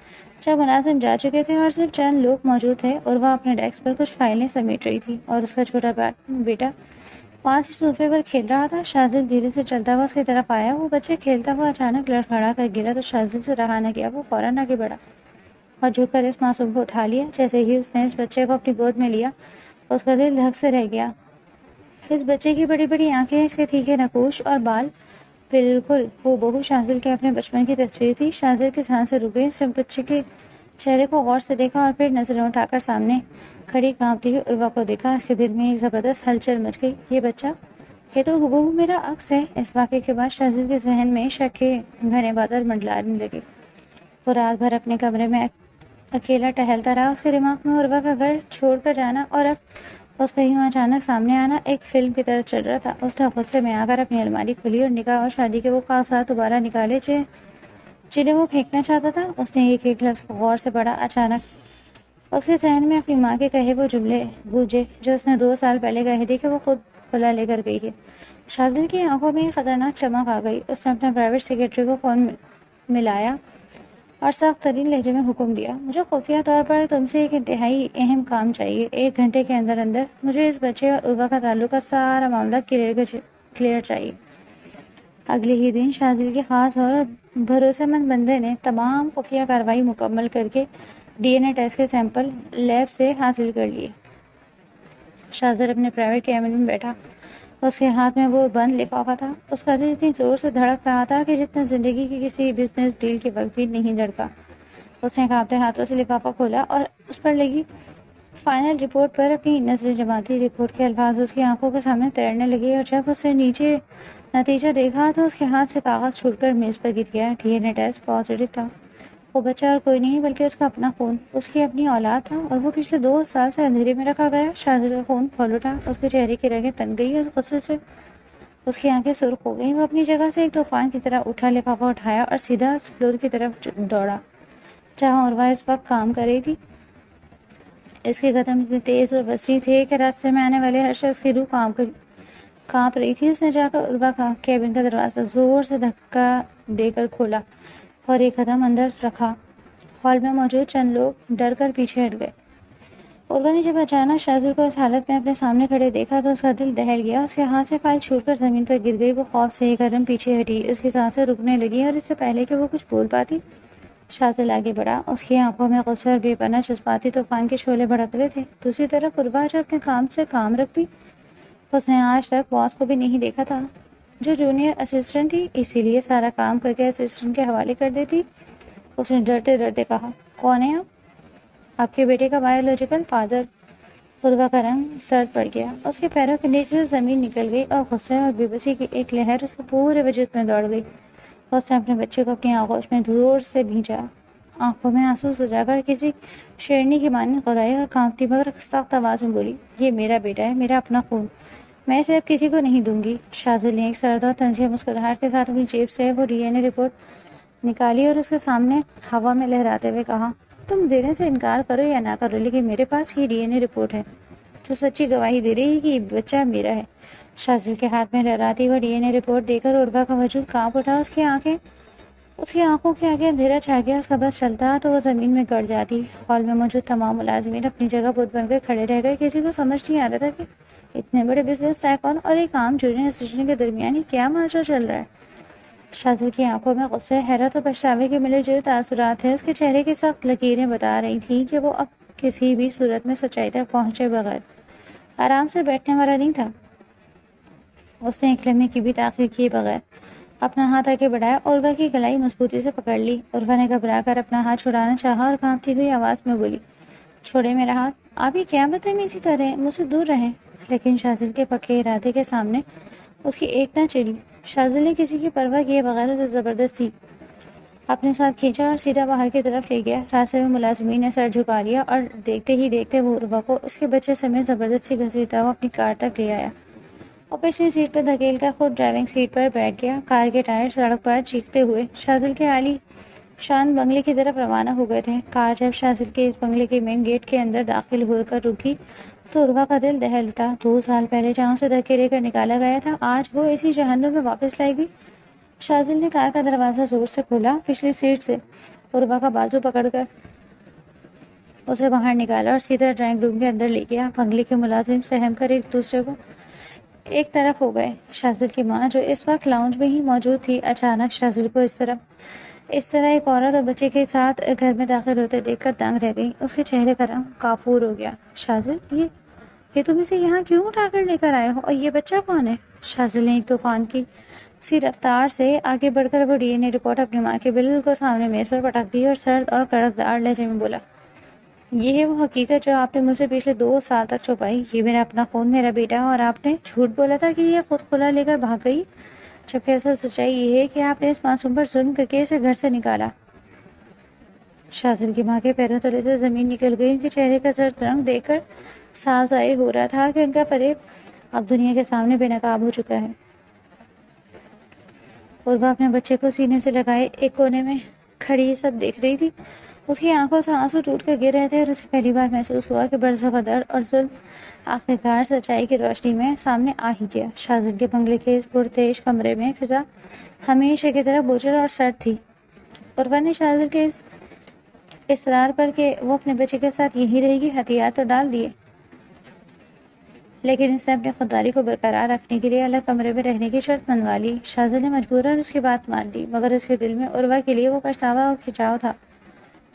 جب ملازم جا چکے تھے اور صرف چند لوگ موجود تھے، عروا اپنے ڈیسک پر کچھ فائلیں سمیٹ رہی تھی اور اس کا چھوٹا بیٹا پاس ہی صوفے پر کھیل رہا تھا۔ شاذل دھیرے سے چلتا ہوا اس کی طرف آیا۔ وہ بچہ کھیلتا ہوا اچانک لڑکھڑا کر گرا تو شاذل سے رہا نہ گیا۔ وہ فوراً آگے بڑھا اور جھک کر اس معصوم کو اٹھا لیا۔ جیسے ہی اس نے اس بچے کو اپنی گود میں لیا، اس کا دل دھک سے رہ گیا۔ اس بچے کی بڑی بڑی آنکھیں، اس کے تیکھے نقوش اور بال بالکل ہو شاذل کے اپنے بچپن کی تصویر تھی۔ شاذل کی سانسیں رک گئیں۔ اس نے بچے کے چہرے کو غور سے دیکھا اور پھر نظریں اٹھا کر سامنے کھڑی کانپتی ہوئی عروا کو دیکھا۔ اس کے دل میں ایک زبردست ہلچل مچ گئی۔ یہ بچہ، یہ تو ہبوہو میرا عکس ہے۔ اس واقعے کے بعد شاذل کے ذہن میں شک کے گھنے بادل منڈلانے لگے۔ وہ رات بھر اپنے کمرے میں اکیلا ٹہلتا رہا۔ اس کے دماغ میں عروا کا گھر چھوڑ کر جانا اور اب اس کا یوں اچانک سامنے آنا ایک فلم کی طرح چل رہا تھا۔ اس نے غصے میں آ کر اپنی الماری کھولی اور نکاح اور شادی کے وہ کاغذات دوبارہ نکالے جنہیں وہ پھینکنا چاہتا تھا۔ اس نے ایک ایک لفظ کو غور سے پڑھا۔ اچانک اس کے ذہن میں اپنی ماں کے کہے وہ جملے گونجے جو اس نے 2 سال پہلے کہے تھے کہ وہ خود خلا لے کر گئی ہے۔ شاذل کی آنکھوں میں ایک خطرناک چمک آ گئی۔ اس نے اپنے پرائیویٹ سیکرٹری کو فون ملایا اور سخت ترین لہجے میں حکم دیا، مجھے خفیہ طور پر تم سے ایک انتہائی اہم کام چاہیے۔ 1 گھنٹے کے اندر اندر مجھے اس بچے اور عروا کا تعلق کا سارا معاملہ کلیئر چاہیے۔ اگلے ہی دن شاذل کے خاص اور بھروسے مند بندے نے تمام خفیہ کارروائی مکمل کر کے ڈی این اے ٹیسٹ کے سیمپل لیب سے حاصل کر لیے۔ شاذل اپنے پرائیویٹ کیبن میں بیٹھا، اس کے ہاتھ میں وہ بند لفافہ تھا۔ اس کا دل اتنی زور سے دھڑک رہا تھا کہ جتنا زندگی کی کسی بزنس ڈیل کے وقت بھی نہیں دھڑکا۔ اس نے کانپتے ہاتھوں سے لفافہ کھولا اور اس پر لگی فائنل رپورٹ پر اپنی نظریں جماتی۔ رپورٹ کے الفاظ اس کی آنکھوں کے سامنے تیرنے لگے اور جب اس نے نیچے نتیجہ دیکھا تو اس کے ہاتھ سے کاغذ چھوٹ کر میز پر گر گیا۔ D N A test positive تھا۔ وہ بچہ اور کوئی نہیں بلکہ اس کا اپنا خون، اس کی اپنی اولاد تھا اور وہ پچھلے 2 سال سے اندھیرے میں رکھا گیا۔ شاذل کا خون کھول اٹھا، اس کے چہرے کی رگیں تن گئی اور غصے سے اس کی آنکھیں سرخ ہو گئیں۔ وہ اپنی جگہ سے ایک طوفان کی طرح اٹھا، لفافہ اٹھایا اور سیدھا فلور کی طرف دوڑا جہاں عروا اس وقت کام کر رہی تھی۔ اس کے قدم اتنے تیز اور وسیع تھے کہ راستے میں آنے والے ہر شخص کی روح کانپ رہی تھی۔ اس نے جا کر عروا کا کیبن کا دروازہ زور سے دھکا دے کر کھولا اور ایک قدم اندر رکھا۔ ہال میں موجود چند لوگ ڈر کر پیچھے ہٹ گئے۔ عروا نے جب اچانک شاذل کو اس حالت میں اپنے سامنے کھڑے دیکھا تو اس کا دل دہل گیا. اس کے ہاتھ سے فائل چھوٹ کر زمین پر گر گئی. وہ خوف سے ایک قدم پیچھے ہٹی. اس کی سانسیں رکنے لگیں اور اس سے پہلے کہ وہ کچھ بول پاتی شاذل آگے بڑھا. اس کی آنکھوں میں غصے اور بے پناہ جذباتی طوفان کے شعلے بھڑک رہے تھے. دوسری طرف عروا جو اپنے کام سے کام رکھتی، اس نے آج تک باس کو بھی نہیں دیکھا تھا، جو جونیئر اسسٹنٹ تھی، اسی لیے سارا کام کر کے اسسٹنٹ کے حوالے کر دیتی. اس نے ڈرتے ڈرتے کہا، کون ہے آپ کے بیٹے کا بایولوجیکل فادر. عروا کا رنگ سرد پڑ گیا. اس کے پیروں کے نیچے سے زمین نکل گئی اور غصے اور بے بسی کی ایک لہر اس کے پورے وجود میں دوڑ گئی. اس نے اپنے بچے کو اپنی آغوش میں زور سے بھینچا. آنکھوں میں آنسو سجا کر کسی شیرنی کی مانند غرائی اور کانپتی مگر سخت آواز میں بولی، یہ میرا بیٹا ہے، میرا اپنا خون، میں اسے اب کسی کو نہیں دوں گی. شاذل نے ایک سرد اور طنزیہ مسکراہٹ کے ساتھ اپنی جیب سے وہ ڈی این اے رپورٹ نکالی اور اس کے سامنے ہوا میں لہراتے ہوئے کہا، تم دینے سے انکار کرو یا نہ کرو، لیکن میرے پاس یہ ڈی این اے رپورٹ ہے جو سچی گواہی دے رہی ہے کہ یہ بچہ میرا ہے. شاذل کے ہاتھ میں لہراتی ہوئی ڈی این اے رپورٹ دے کر عروا کا وجود کانپ اٹھا. اس کی آنکھوں کے آگے اندھیرا چھا گیا. اس کا بس چلتا تو وہ زمین میں گڑ جاتی. ہال میں موجود تمام ملازمین اپنی جگہ بت بن کے کھڑے رہ گئے. کسی کو سمجھ نہیں آ رہا تھا کہ اتنے بڑے بزنس ٹائکون اور ایک عام جونیئر اسسٹنٹ کے درمیان ہی کیا ماجرا چل رہا ہے. شاذل کی آنکھوں میں غصے، حیرت اور پچھتاوے کے ملے جلے تاثرات تھے. اس کے چہرے کی سخت لکیریں بتا رہی تھیں کہ وہ اب کسی بھی صورت میں سچائی تک پہنچے بغیر آرام سے بیٹھنے والا نہیں تھا. اس نے ایک لمحے کی بھی تاخیر کیے بغیر اپنا ہاتھ آگے بڑھایا. عروا کی گلائی مضبوطی سے پکڑ لی. عروا نے گھبرا کر اپنا ہاتھ چھڑانا چاہا اور کانپتی ہوئی آواز میں بولی، چھوڑے میرا ہاتھ، آپ یہ کیا بدتمیزی کر رہے ہیں، مجھ سے دور رہیں. لیکن شاذل کے پکے ارادے کے سامنے اس کی ایک نہ چلی. شاذل نے کسی کی پرواہ کیے بغیر اسے زبردستی اپنے ساتھ کھینچا اور سیدھا باہر کی طرف لے گیا. راستے میں ملازمین نے سر جھکا لیا اور دیکھتے ہی دیکھتے وہ عروا کو اس کے بچے سمیت زبردستی گھسیٹتا ہوا اپنی کار تک لے آیا اور پچھلی سیٹ پر دھکیل کر خود ڈرائیونگ سیٹ پر بیٹھ گیا. کار کے ٹائر سڑک پر چیختے ہوئے شاذل کے عالی شان بنگلے کی طرف روانہ ہو گئے تھے. کار جب شاذل کے اس بنگلے کے مین گیٹ کے اندر داخل ہو کر رکی تو عروا کا دل دہل اٹھا. 2 سال پہلے جہاں اسے دھکے دے کر نکالا گیا تھا، آج وہ اسی جہنم میں واپس لائی گئی. شاذل نے کار کا دروازہ زور سے کھولا. پچھلی سیٹ سے عروا کا بازو پکڑ کر اسے باہر نکالا اور سیدھا ڈرائنگ روم کے اندر لے گیا. بنگلے کے ملازم سہم کر ایک دوسرے کو ایک طرف ہو گئے. شاذل کی ماں جو اس وقت لاؤنج میں ہی موجود تھی، اچانک شاذل کو اس طرح ایک عورت اور بچے کے ساتھ گھر میں داخل ہوتے دیکھ کر دنگ رہ گئی. اس کے چہرے کا رنگ کافور ہو گیا. شاذل، یہ تم اسے یہاں کیوں اٹھا کر لے کر آئے ہو، اور یہ بچہ کون ہے؟ شاذل نے ایک طوفان کی سی رفتار سے آگے بڑھ کر وہ ڈی این اے رپورٹ اپنی ماں کے بالکل سامنے میز پر پٹک دی اور سرد اور کڑکدار لہجے میں بولا، یہ ہے وہ حقیقت جو آپ نے مجھ سے پچھلے 2 سال تک چھپائی. یہ میرا اپنا خون، میرا بیٹا، اور آپ نے جھوٹ بولا تھا کہ یہ خود کھلا لے کر بھاگ گئی، جبکہ اصل سچائی یہ ہے کہ آپ نے اس معصوم پر ظلم کر کے اسے گھر سے نکالا. شاذل کی ماں کے پیروں تلے سے زمین نکل گئی. ان کے چہرے کا زرد رنگ دیکھ کر صاف ظاہر ہو رہا تھا کہ ان کا فریب اب دنیا کے سامنے بے نقاب ہو چکا ہے. عروا اپنے بچے کو سینے سے لگائے ایک کونے میں کھڑی یہ سب دیکھ رہی تھی. اس کی آنکھوں سے آنسو ٹوٹ کر گر رہے تھے اور اسے پہلی بار محسوس ہوا کہ برسوں کا درد اور ظلم آخرکار سچائی کی روشنی میں سامنے آ ہی گیا. شاذل کے بنگلے کے اس پرتعیش کمرے میں فضا ہمیشہ کی طرح بوجھل اور سرد تھی. عروا نے شاذل کے اس اصرار پر کہ وہ اپنے بچے کے ساتھ یہی رہے گی ہتھیار تو ڈال دیے، لیکن اس نے اپنی خودداری کو برقرار رکھنے کے لیے الگ کمرے میں رہنے کی شرط منوا لی. شاذل نے مجبوراً اس کی بات مان لی، مگر اس کے دل میں عروا کے لیے وہ پچھتاوا اور کھنچاؤ تھا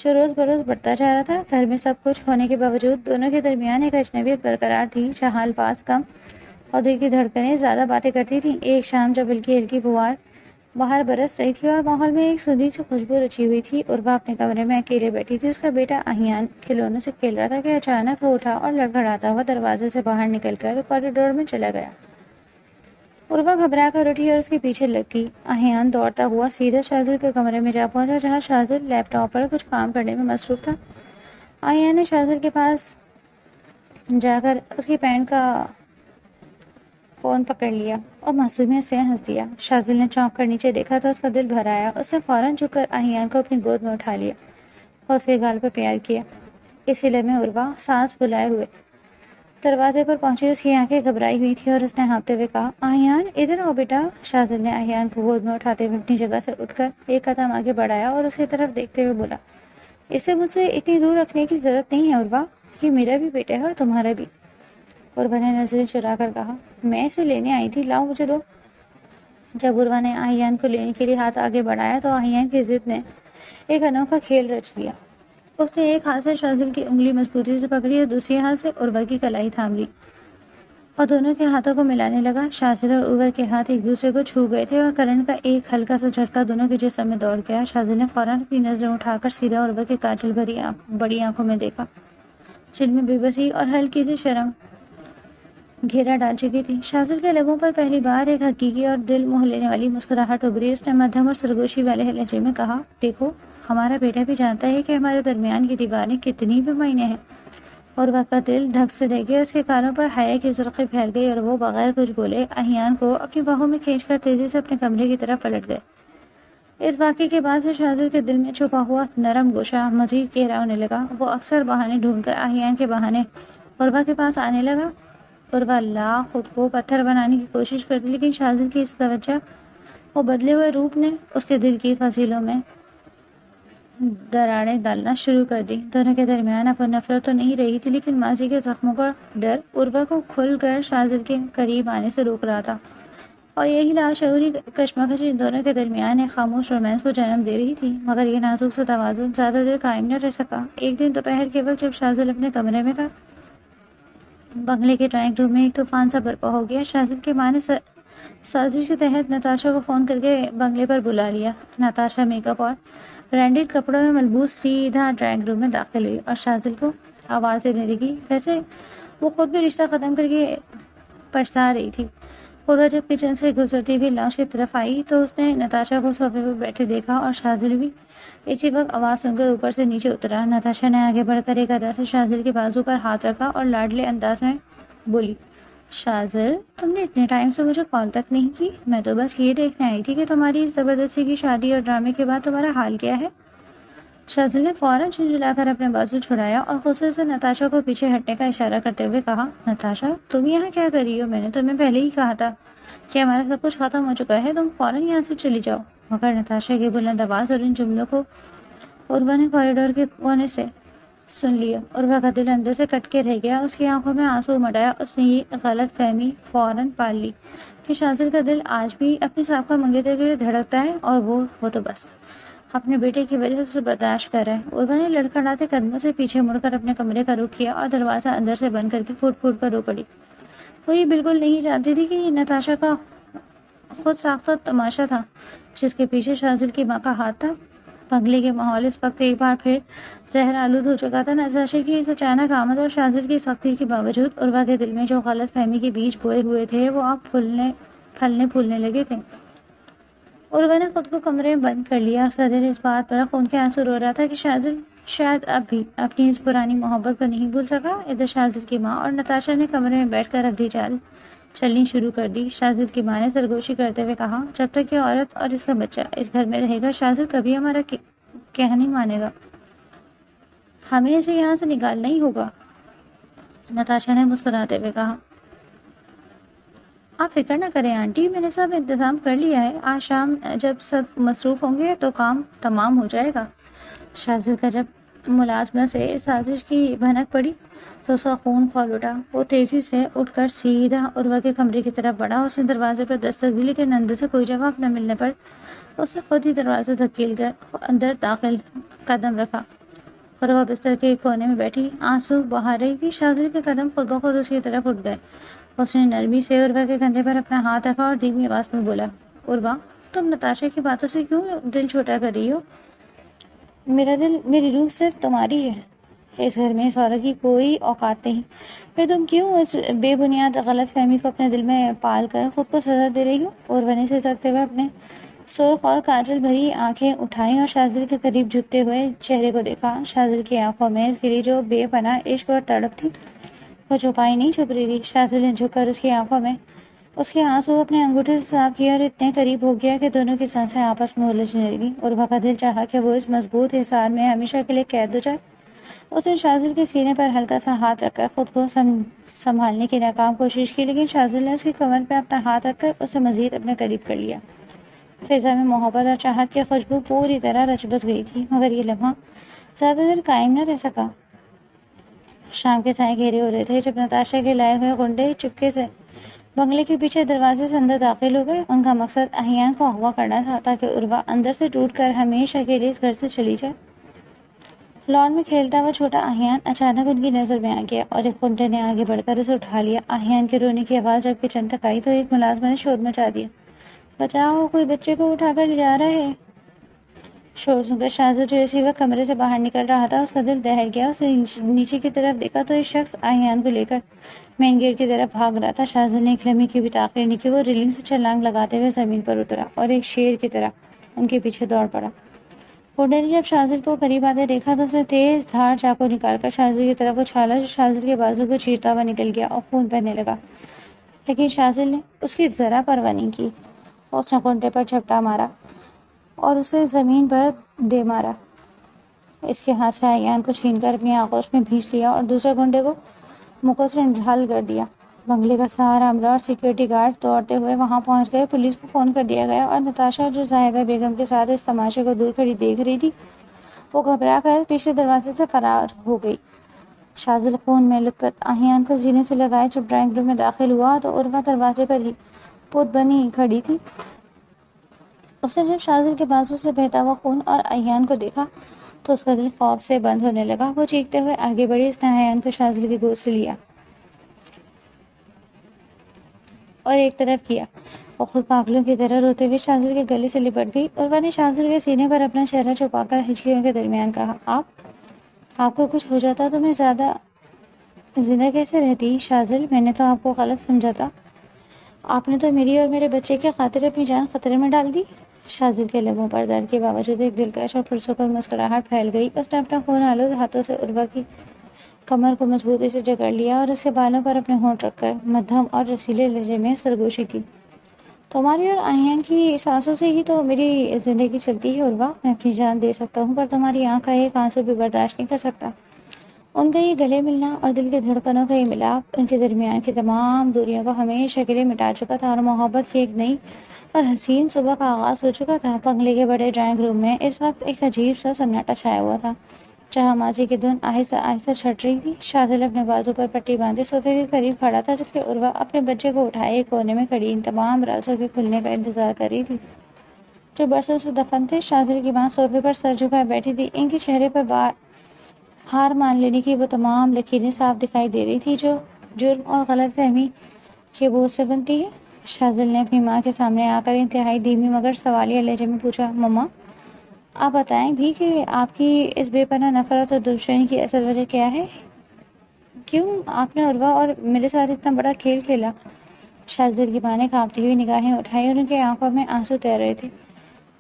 جو روز بروز بڑھتا جا رہا تھا. گھر میں سب کچھ ہونے کے باوجود دونوں کے درمیان ایک اجنبیت برقرار تھی، جہاں الفاظ کم اور دل کی دھڑکنیں زیادہ باتیں کرتی تھیں. ایک شام جب ہلکی ہلکی بہار باہر برس رہی تھی اور ماحول میں ایک سندھی سی خوشبو رچی ہوئی تھی، عروا اپنے کمرے میں اکیلے بیٹھی تھی. اس کا بیٹا احیان کھلونوں سے کھیل رہا تھا کہ اچانک وہ اٹھا اور لڑکھڑاتا ہوا دروازے سے باہر نکل کر کوریڈور میں چلا گیا. عروا گھبرا کر اٹھی اور اس کے پیچھے لگ گئی. احیان دوڑتا ہوا سیدھا شاذل کے کمرے میں جا پہنچا، جہاں شاذل لیپ ٹاپ پر کچھ کام کرنے میں مصروف تھا. احیان نے شاذل کے پاس جا کر اس کی پینٹ کا کون پکڑ لیا اور معصومیت سے ہنس دیا. شاذل نے چونک کر نیچے دیکھا تو اس کا دل بھر آیا. اس نے فوراً جھک کر احیان کو اپنی گود میں اٹھا لیا اور اس کے گال پر پیار کیا. اسی لمحے عروا سانس پھولائے ہوئے دروازے پر پہنچی. اس کی آنکھیں گھبرائی ہوئی تھی اور اس نے ہانپتے ہوئے کہا، احیان ادھر آؤ بیٹا. شاذل نے احیان کو گود میں اٹھاتے ہوئے اپنی جگہ سے اٹھ کر ایک قدم آگے بڑھایا اور اس کی طرف دیکھتے ہوئے بولا، اسے مجھ سے اتنی دور رکھنے کی ضرورت نہیں ہے عروا. یہ میرا بھی بیٹا ہے اور تمہارا بھی۔ عروہ نے نظریں چرا کر کہا، میں اسے لینے آئی تھی، لاؤ مجھے دو۔ جب عروہ نے آہیان کو لینے کے لیے ہاتھ آگے بڑھایا تو آہیان کی ضد نے ایک انوکھا کھیل رچ دیا۔ اس نے ایک ہاتھ سے شاذل کی انگلی مضبوطی سے پکڑی اور دوسری ہاتھ سے عروہ کی کلائی تھام لی اور دونوں کے ہاتھوں کو ملانے لگا۔ شاذل اور عروہ کے ہاتھ ایک دوسرے کو چھو گئے تھے اور کرنٹ کا ایک ہلکا سا جھٹکا دونوں کے جسم میں دوڑ گیا۔ شاذل نے فوراً اپنی نظریں اٹھا کر سیدھا عروہ کے کاجل بھری بڑی آنکھوں میں دیکھا، جن میں بے بسی اور ہلکی سی شرم گھیرا ڈال چکی تھی۔ شاذل کے لبوں پر پہلی بار ایک حقیقی اور دل موہ لینے والی مسکراہٹ ابھری۔ اس نے مدھم اور سرگوشی والے لہجے میں کہا، دیکھو، ہمارا بیٹا بھی جانتا ہے کہ ہمارے درمیان کی دیواریں کتنی بے معنی ہیں۔ عروہ کا دل دھک سے رہ گیا، اس کے کانوں پر حیا کی سرخی پھیل گئی اور وہ بغیر کچھ بولے آہیان کو اپنی باہوں میں کھینچ کر تیزی سے اپنے کمرے کی طرف پلٹ گئے۔ اس واقعے کے بعد سے شاذل کے دل میں چھپا ہوا نرم گوشہ مزید گہرا ہونے لگا۔ وہ اکثر بہانے ڈھونڈ کر آہیان کے بہانے عروہ کے پاس آنے لگا۔ عروہ خود کو پتھر بنانے کی کوشش کرتی، لیکن شاذل کی اس توجہ اور بدلے ہوئے روپ نے اس کے دل کی فصیلوں میں دراڑیں ڈالنا شروع کر دی۔ دونوں کے درمیان اب نفرت تو نہیں رہی تھی، لیکن ماضی کے زخموں کا ڈر عروہ کو کھل کر شاذل کے قریب آنے سے روک رہا تھا، اور یہی لاشعوری کشمکش ان دونوں کے درمیان ایک خاموش رومانس کو جنم دے رہی تھی۔ مگر یہ نازک سا توازن زیادہ دیر قائم نہ رہ سکا۔ ایک دن دوپہر کے وقت جب شاذل اپنے کمرے میں تھا، بنگلے کے ڈرائنگ روم میں ایک طوفان سا برپا ہو گیا۔ شاذل کے ماں نے سازش کے تحت نتاشا کو فون کر کے بنگلے پر بلا لیا۔ نتاشا میک اپ اور برانڈڈ کپڑوں میں ملبوس سیدھا ڈرائنگ روم میں داخل ہوئی اور شاذل کو آواز دینے لگی۔ ویسے وہ خود بھی رشتہ ختم کر کے پچھتا رہی تھی۔ عروہ جب کچن سے گزرتی ہوئی لاؤنج کی طرف آئی تو اس نے نتاشا کو صوفے پر بیٹھے دیکھا اور شاذل بھی اسی وقت آواز سن کر اوپر سے نیچے اترا۔ نتاشا نے آگے بڑھ کر ایک ادا سے شاذل کے بازو پر ہاتھ رکھا اور لاڈلے انداز میں بولی، شاذل، تم نے اتنے ٹائم سے مجھے کال تک نہیں کی؟ میں تو بس یہ دیکھنے آئی تھی کہ تمہاری اس زبردستی کی شادی اور ڈرامے کے بعد تمہارا حال کیا ہے۔ شاذل نے فوراً جھنجھلا کر اپنے بازو چھڑایا اور غصے سے نتاشا کو پیچھے ہٹنے کا اشارہ کرتے ہوئے کہا، نتاشا، تم یہاں کیا کر رہی ہو؟ میں نے تمہیں پہلے ہی کہا تھا کہ ہمارا سب کچھ ختم ہو چکا ہے، تم فوراً یہاں سے چلی جاؤ۔ مگر نتاشا کی بلند آواز اور ان جملوں کو عروہ نے کوریڈور کے کونے سے سن لیا۔ عروہ کا دل اندر سے کٹ کے رہ گیا، اس کی آنکھوں میں آنسو امڈ آیا۔ اس نے یہ غلط فہمی فوراً پال لی کہ شاذل کا دل آج بھی اپنے سابقہ منگیتر کے لیے دھڑکتا ہے اور وہ تو بس اپنے بیٹے کی وجہ سے برداشت کر رہا ہے۔ عروہ نے لڑکھڑاتے قدموں سے پیچھے مڑ کر اپنے کمرے کا رخ کیا اور دروازہ اندر سے بند کر کے پھوٹ پھوٹ کر رو پڑی۔ وہ یہ بالکل نہیں جانتی تھی کہ یہ نتاشا کا خود ساختہ تماشا تھا، جس کے پیچھے شاذل کی ماں کا ہاتھ تھا۔ بنگلے کے ماحول اس وقت ایک بار پھر زہر آلود ہو چکا تھا۔ نتاشا کی اس اچانک آمد اور شاذل کی سختی کے باوجود عروہ کے دل میں جو غلط فہمی کے بیج بوئے ہوئے تھے وہ اب پھلنے پھولنے لگے تھے۔ عروہ نے خود کو کمرے میں بند کر لیا۔ اس کا دل اس بات پر خون کے آنسو رو رہا تھا کہ شاذل شاید اب بھی اپنی اس پرانی محبت کو نہیں بھول سکا۔ ادھر شاذل کی ماں اور نتاشا نے کمرے میں بیٹھ کر اگلی چال چلنی شروع کر دی۔ شاذل کی ماں نے سرگوشی کرتے ہوئے کہا، جب تک یہ عورت اور اس کا بچہ اس گھر میں رہے گا، شاذل کبھی ہمارا کہنا نہیں مانے گا، ہمیں اسے یہاں سے نکالنا ہی ہوگا۔ نتاشا نے مسکراتے ہوئے کہا، آپ فکر نہ کریں آنٹی، میں نے سب انتظام کر لیا ہے، آج شام جب سب مصروف ہوں گے تو کام تمام ہو جائے گا۔ شاذل کا جب ملازمہ سے اس سازش کی بھنک پڑی تو اس کا خون کھول اٹھا۔ وہ تیزی سے اٹھ کر سیدھا عروہ کے کمرے کی طرف بڑھا۔ اس نے دروازے پر دستک دی، لیکن اندر سے کوئی جواب نہ ملنے پر اس نے خود ہی دروازہ دھکیل کر اندر داخل قدم رکھا۔ عروہ بستر کے ایک کونے میں بیٹھی آنسو بہا رہی تھی۔ شاذل کے قدم خود بخود اس کی طرف اٹھ گئے۔ اس نے نرمی سے عروہ کے کندھے پر اپنا ہاتھ رکھا اور دھیمی آواز میں بولا، عروہ، تم نتاشا کی باتوں سے کیوں دل چھوٹا کر رہی ہو؟ میرا دل، میری روح صرف تمہاری ہے، اس گھر میں اس عورت کی کوئی اوقات نہیں۔ پھر تم کیوں اس بے بنیاد غلط فہمی کو اپنے دل میں پال کر خود کو سزا دے رہی ہو؟ عروہ نے سسکتے ہوئے اپنے سرخ اور کاجل بھری آنکھیں اٹھائیں اور شاذل کے قریب جھکتے ہوئے چہرے کو دیکھا۔ شاذل کی آنکھوں میں اس کے لیے جو بے پناہ عشق اور تڑپ تھی وہ چھپائی نہیں چھپ رہی تھی۔ شاذل نے جھک کر اس کی آنکھوں میں اس کے آنسو اپنے انگوٹھے سے صاف کیا اور اتنے قریب ہو گیا کہ دونوں کی سانسیں آپس میں الجھنے لگیں۔ عروہ کا دل چاہا کہ وہ اس مضبوط حصار میں ہمیشہ کے لیے قید ہو جائے۔ اس نے شاذل کے سینے پر ہلکا سا ہاتھ رکھ کر خود کو سنبھالنے کی ناکام کوشش کی، لیکن شاذل نے اس کی کمر پہ اپنا ہاتھ رکھ کر اسے مزید اپنے قریب کر لیا۔ فضا میں محبت اور چاہت کی خوشبو پوری طرح رچ بس گئی تھی، مگر یہ لمحہ زیادہ دیر قائم نہ رہ سکا۔ شام کے سائے گھیرے ہو رہے تھے جب نتاشا کے لائے ہوئے گنڈے چپکے سے بنگلے کے پیچھے دروازے سے اندر داخل ہو گئے۔ ان کا مقصد احیان کو اغوا کرنا تھا تاکہ عروہ اندر سے ٹوٹ کر ہمیشہ کے لیے اس گھر سے چلی جائے۔ لان میں کھیلتا ہوا چھوٹا احیان اچانک ان کی نظر میں آ گیا اور ایک گنڈے نے آگے بڑھ کر اسے اٹھا لیا۔ احیان کے رونے کی آواز جب کچن تک آئی تو ایک ملازمہ نے شور مچا دیا، بچاؤ، کوئی بچے کو اٹھا کر لے جا رہا ہے۔ شور سن کر شاہزاد جو اسی وقت کمرے سے باہر نکل رہا تھا اس کا دل دہل گیا۔ اس نے نیچے کی طرف دیکھا تو ایک شخص احیان کو لے کر مین گیٹ کی طرف بھاگ رہا تھا۔ شاہزاد نے ایک لمحے کی بھی تاخیر نہیں کی، وہ ریلنگ سے چھلانگ لگاتے ہوئے زمین پر اترا اور ایک شیر کی طرح ان کے پیچھے دوڑ پڑا۔ گنڈے نے جب شاہزاد کو قریب آتے دیکھا تو اس نے تیز دھار چاقو نکال کر شاہزاد کی طرف اچھالا جو شاہزاد کے بازو کو چیرتا ہوا نکل گیا اور خون بہنے لگا، لیکن شاہزاد نے اس کی ذرا پرواہ نہیں کی۔ اس نے گنڈے پر جھپٹا مارا اور اسے زمین پر دے مارا۔ اس کے ہاتھ سے احیان کو چھین کر اپنی آغوش میں بھینچ لیا اور دوسرے گنڈے کو مکوں سے ڈھال کر دیا۔ بنگلے کا سارا عملہ اور سیکورٹی گارڈ دوڑتے ہوئے وہاں پہنچ گئے۔ پولیس کو فون کر دیا گیا اور نتاشا جو زاہدہ بیگم کے ساتھ اس تماشے کو دور کھڑی دیکھ رہی تھی وہ گھبرا کر پچھلے دروازے سے فرار ہو گئی۔ شاہزاد خون میں لت پت احیان کو سینے سے لگائے جب ڈرائنگ روم میں داخل ہوا تو عروہ دروازے پر ہی بت بنی کھڑی تھی۔ اس نے جب شاہزاد کے بازو سے بہتا ہوا خون اور احیان کو دیکھا تو اس کا دل خوف سے بند ہونے لگا۔ وہ چیختے ہوئے آگے بڑھی، اس نے احیان کو شاہزاد کی گود سے لیا اور ایک طرف کیا۔ وہ خود پاگلوں کی طرح روتے ہوئے شاہزاد کے گلے سے لپٹ گئی۔ عروہ نے شاہزاد کے سینے پر اپنا چہرہ چھپا کر ہچکیوں کے درمیان کہا، آپ کو کچھ ہو جاتا تو میں زندہ کیسے رہتی؟ شاہزاد، میں نے تو آپ کو غلط سمجھا تھا، آپ نے تو میری اور میرے بچے کی خاطر اپنی جان خطرے میں ڈال دی۔ شاہزاد کے لبوں پر درد کے باوجود ایک دلکش اور پرسکون مسکراہٹ پھیل گئی۔ اس نے اپنا خون آلود ہاتھوں سے عروہ کی کمر کو مضبوطی سے جکڑ لیا اور اس کے بالوں پر اپنے ہونٹ رکھ کر مدھم اور رسیلے لہجے میں سرگوشی کی، تمہاری اور احیان کی سانسوں سے ہی تو میری زندگی چلتی ہے عروہ، میں اپنی جان دے سکتا ہوں پر تمہاری آنکھ کا ایک آنسو بھی برداشت نہیں کر سکتا۔ ان کا یہ گلے ملنا اور دل کی دھڑکنوں کا یہ ملاپ ان کے درمیان کی تمام دوریوں کو ہمیشہ کے لیے مٹا چکا تھا اور محبت کی ایک نئی اور حسین صبح کا آغاز ہو چکا تھا۔ بنگلے کے بڑے ڈرائنگ روم میں اس وقت ایک عجیب سا سناٹا چھایا ہوا تھا جہاں ماضی کی دھن آہستہ آہستہ چھٹ رہی تھی۔ شاہزاد اپنے بازو پر پٹی باندھے صوفے کے قریب کھڑا تھا جبکہ عروہ اپنے بچے کو اٹھائے ایک کونے میں کھڑی ان تمام رازوں کے کھلنے کا انتظار کر رہی تھی جو برسوں سے دفن تھے۔ شاہزاد کی ماں صوفے پر سر جھکائے بیٹھی تھی، ان کے چہرے پر ہار مان لینے کی وہ تمام لکیریں صاف دکھائی دے رہی تھی جو جرم اور غلط فہمی کے بوجھ سے بنتی ہے۔ شاہزاد نے اپنی ماں کے سامنے آ کر انتہائی دھیمی مگر سوالیہ لہجے میں پوچھا، مما، آپ بتائیں بھی کہ آپ کی اس بے پناہ نفرت اور دشمنی کی اصل وجہ کیا ہے؟ کیوں آپ نے عروہ اور میرے ساتھ اتنا بڑا کھیل کھیلا؟ شاہزاد کی ماں نے کانپتی ہوئی نگاہیں اٹھائی اور ان کی آنکھوں میں آنسو تیر رہے تھے۔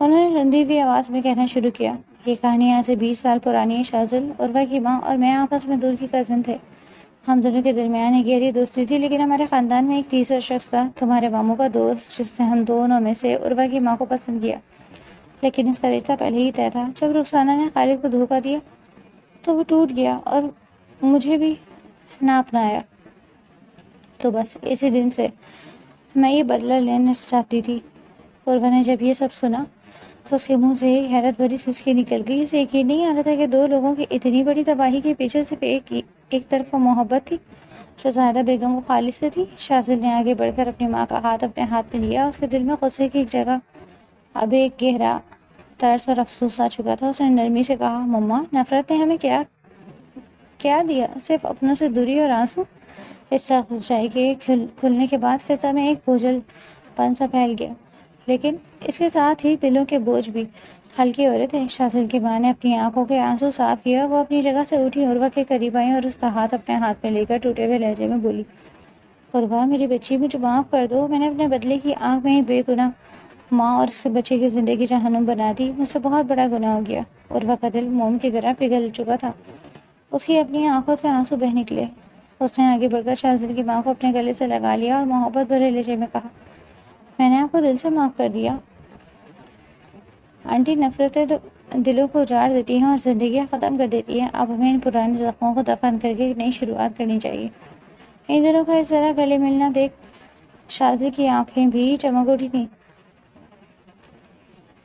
انہوں نے رندی ہوئی آواز میں کہنا شروع کیا، یہ کہانی آج سے 20 سال پرانی ہے شاہزاد۔ عروہ کی ماں اور میں آپس میں دور کی کزن تھے، ہم دونوں کے درمیان ایک گہری دوستی تھی، لیکن ہمارے خاندان میں ایک تیسرا شخص تھا، تمہارے ماموں کا دوست، جس نے ہم دونوں میں سے عروہ کی ماں کو پسند کیا، لیکن اس کا رشتہ پہلے ہی طے تھا۔ جب رخسانہ نے خالد کو دھوکہ دیا تو وہ ٹوٹ گیا اور مجھے بھی نہ اپنایا، تو بس اسی دن سے میں یہ بدلہ لینا چاہتی تھی۔ عروہ نے جب یہ سب سنا تو اس کے منہ سے ایک حیرت بھری سسکی نکل گئی۔ اسے یقین نہیں آ رہا تھا کہ دو لوگوں کی اتنی بڑی تباہی کے پیچھے صرف ایک طرفہ محبت تھی جو زاہدہ بیگم کو خالص سے تھی۔ شاہزاد نے آگے بڑھ کر اپنی ماں کا ہاتھ اپنے ہاتھ میں لیا، اس کے دل میں غصے کی ایک جگہ اب ایک گہرا ترس اور افسوس آ چکا تھا۔ اس نے نرمی سے کہا، مما، نفرت نے ہمیں کیا دیا؟ صرف اپنوں سے دوری اور آنسو۔ اس سچائی کے کھلنے کے بعد فضا میں ایک بوجھل پن سا پھیل گیا، لیکن اس کے ساتھ ہی دلوں کے بوجھ بھی ہلکے ہو رہے تھے۔ شاہزاد کی ماں نے اپنی آنکھوں کے آنسو صاف کیا، وہ اپنی جگہ سے اٹھی، عروہ کے قریب آئی اور اس کا ہاتھ اپنے ہاتھ میں لے کر ٹوٹے ہوئے لہجے میں بولی، عروہ میری بچی، مجھے معاف کر دو، میں نے اپنے بدلے کی آنکھ میں ایک بے گناہ ماں اور اس کے بچے کی زندگی جہنم بنا دی، مجھ سے بہت بڑا گناہ ہو گیا۔ عروہ کا دل موم کی طرح پگھل چکا تھا، اس کی اپنی آنکھوں سے آنسو بہہ نکلے۔ اس نے آگے بڑھ کر شاہزاد کی ماں کو اپنے گلے سے لگا لیا اور محبت بھرے لہجے میں کہا، میں نے آپ کو دل سے معاف کر دیا آنٹی، نفرتیں دلوں کو اجاڑ دیتی ہیں اور زندگیاں ختم کر دیتی ہیں، اب ہمیں ان پرانے زخموں کو دفن کر کے ایک نئی شروعات کرنی چاہیے۔ ان دنوں کا اس طرح گلے ملنا دیکھ شاہزاد کی آنکھیں بھی چمک اٹھی تھیں۔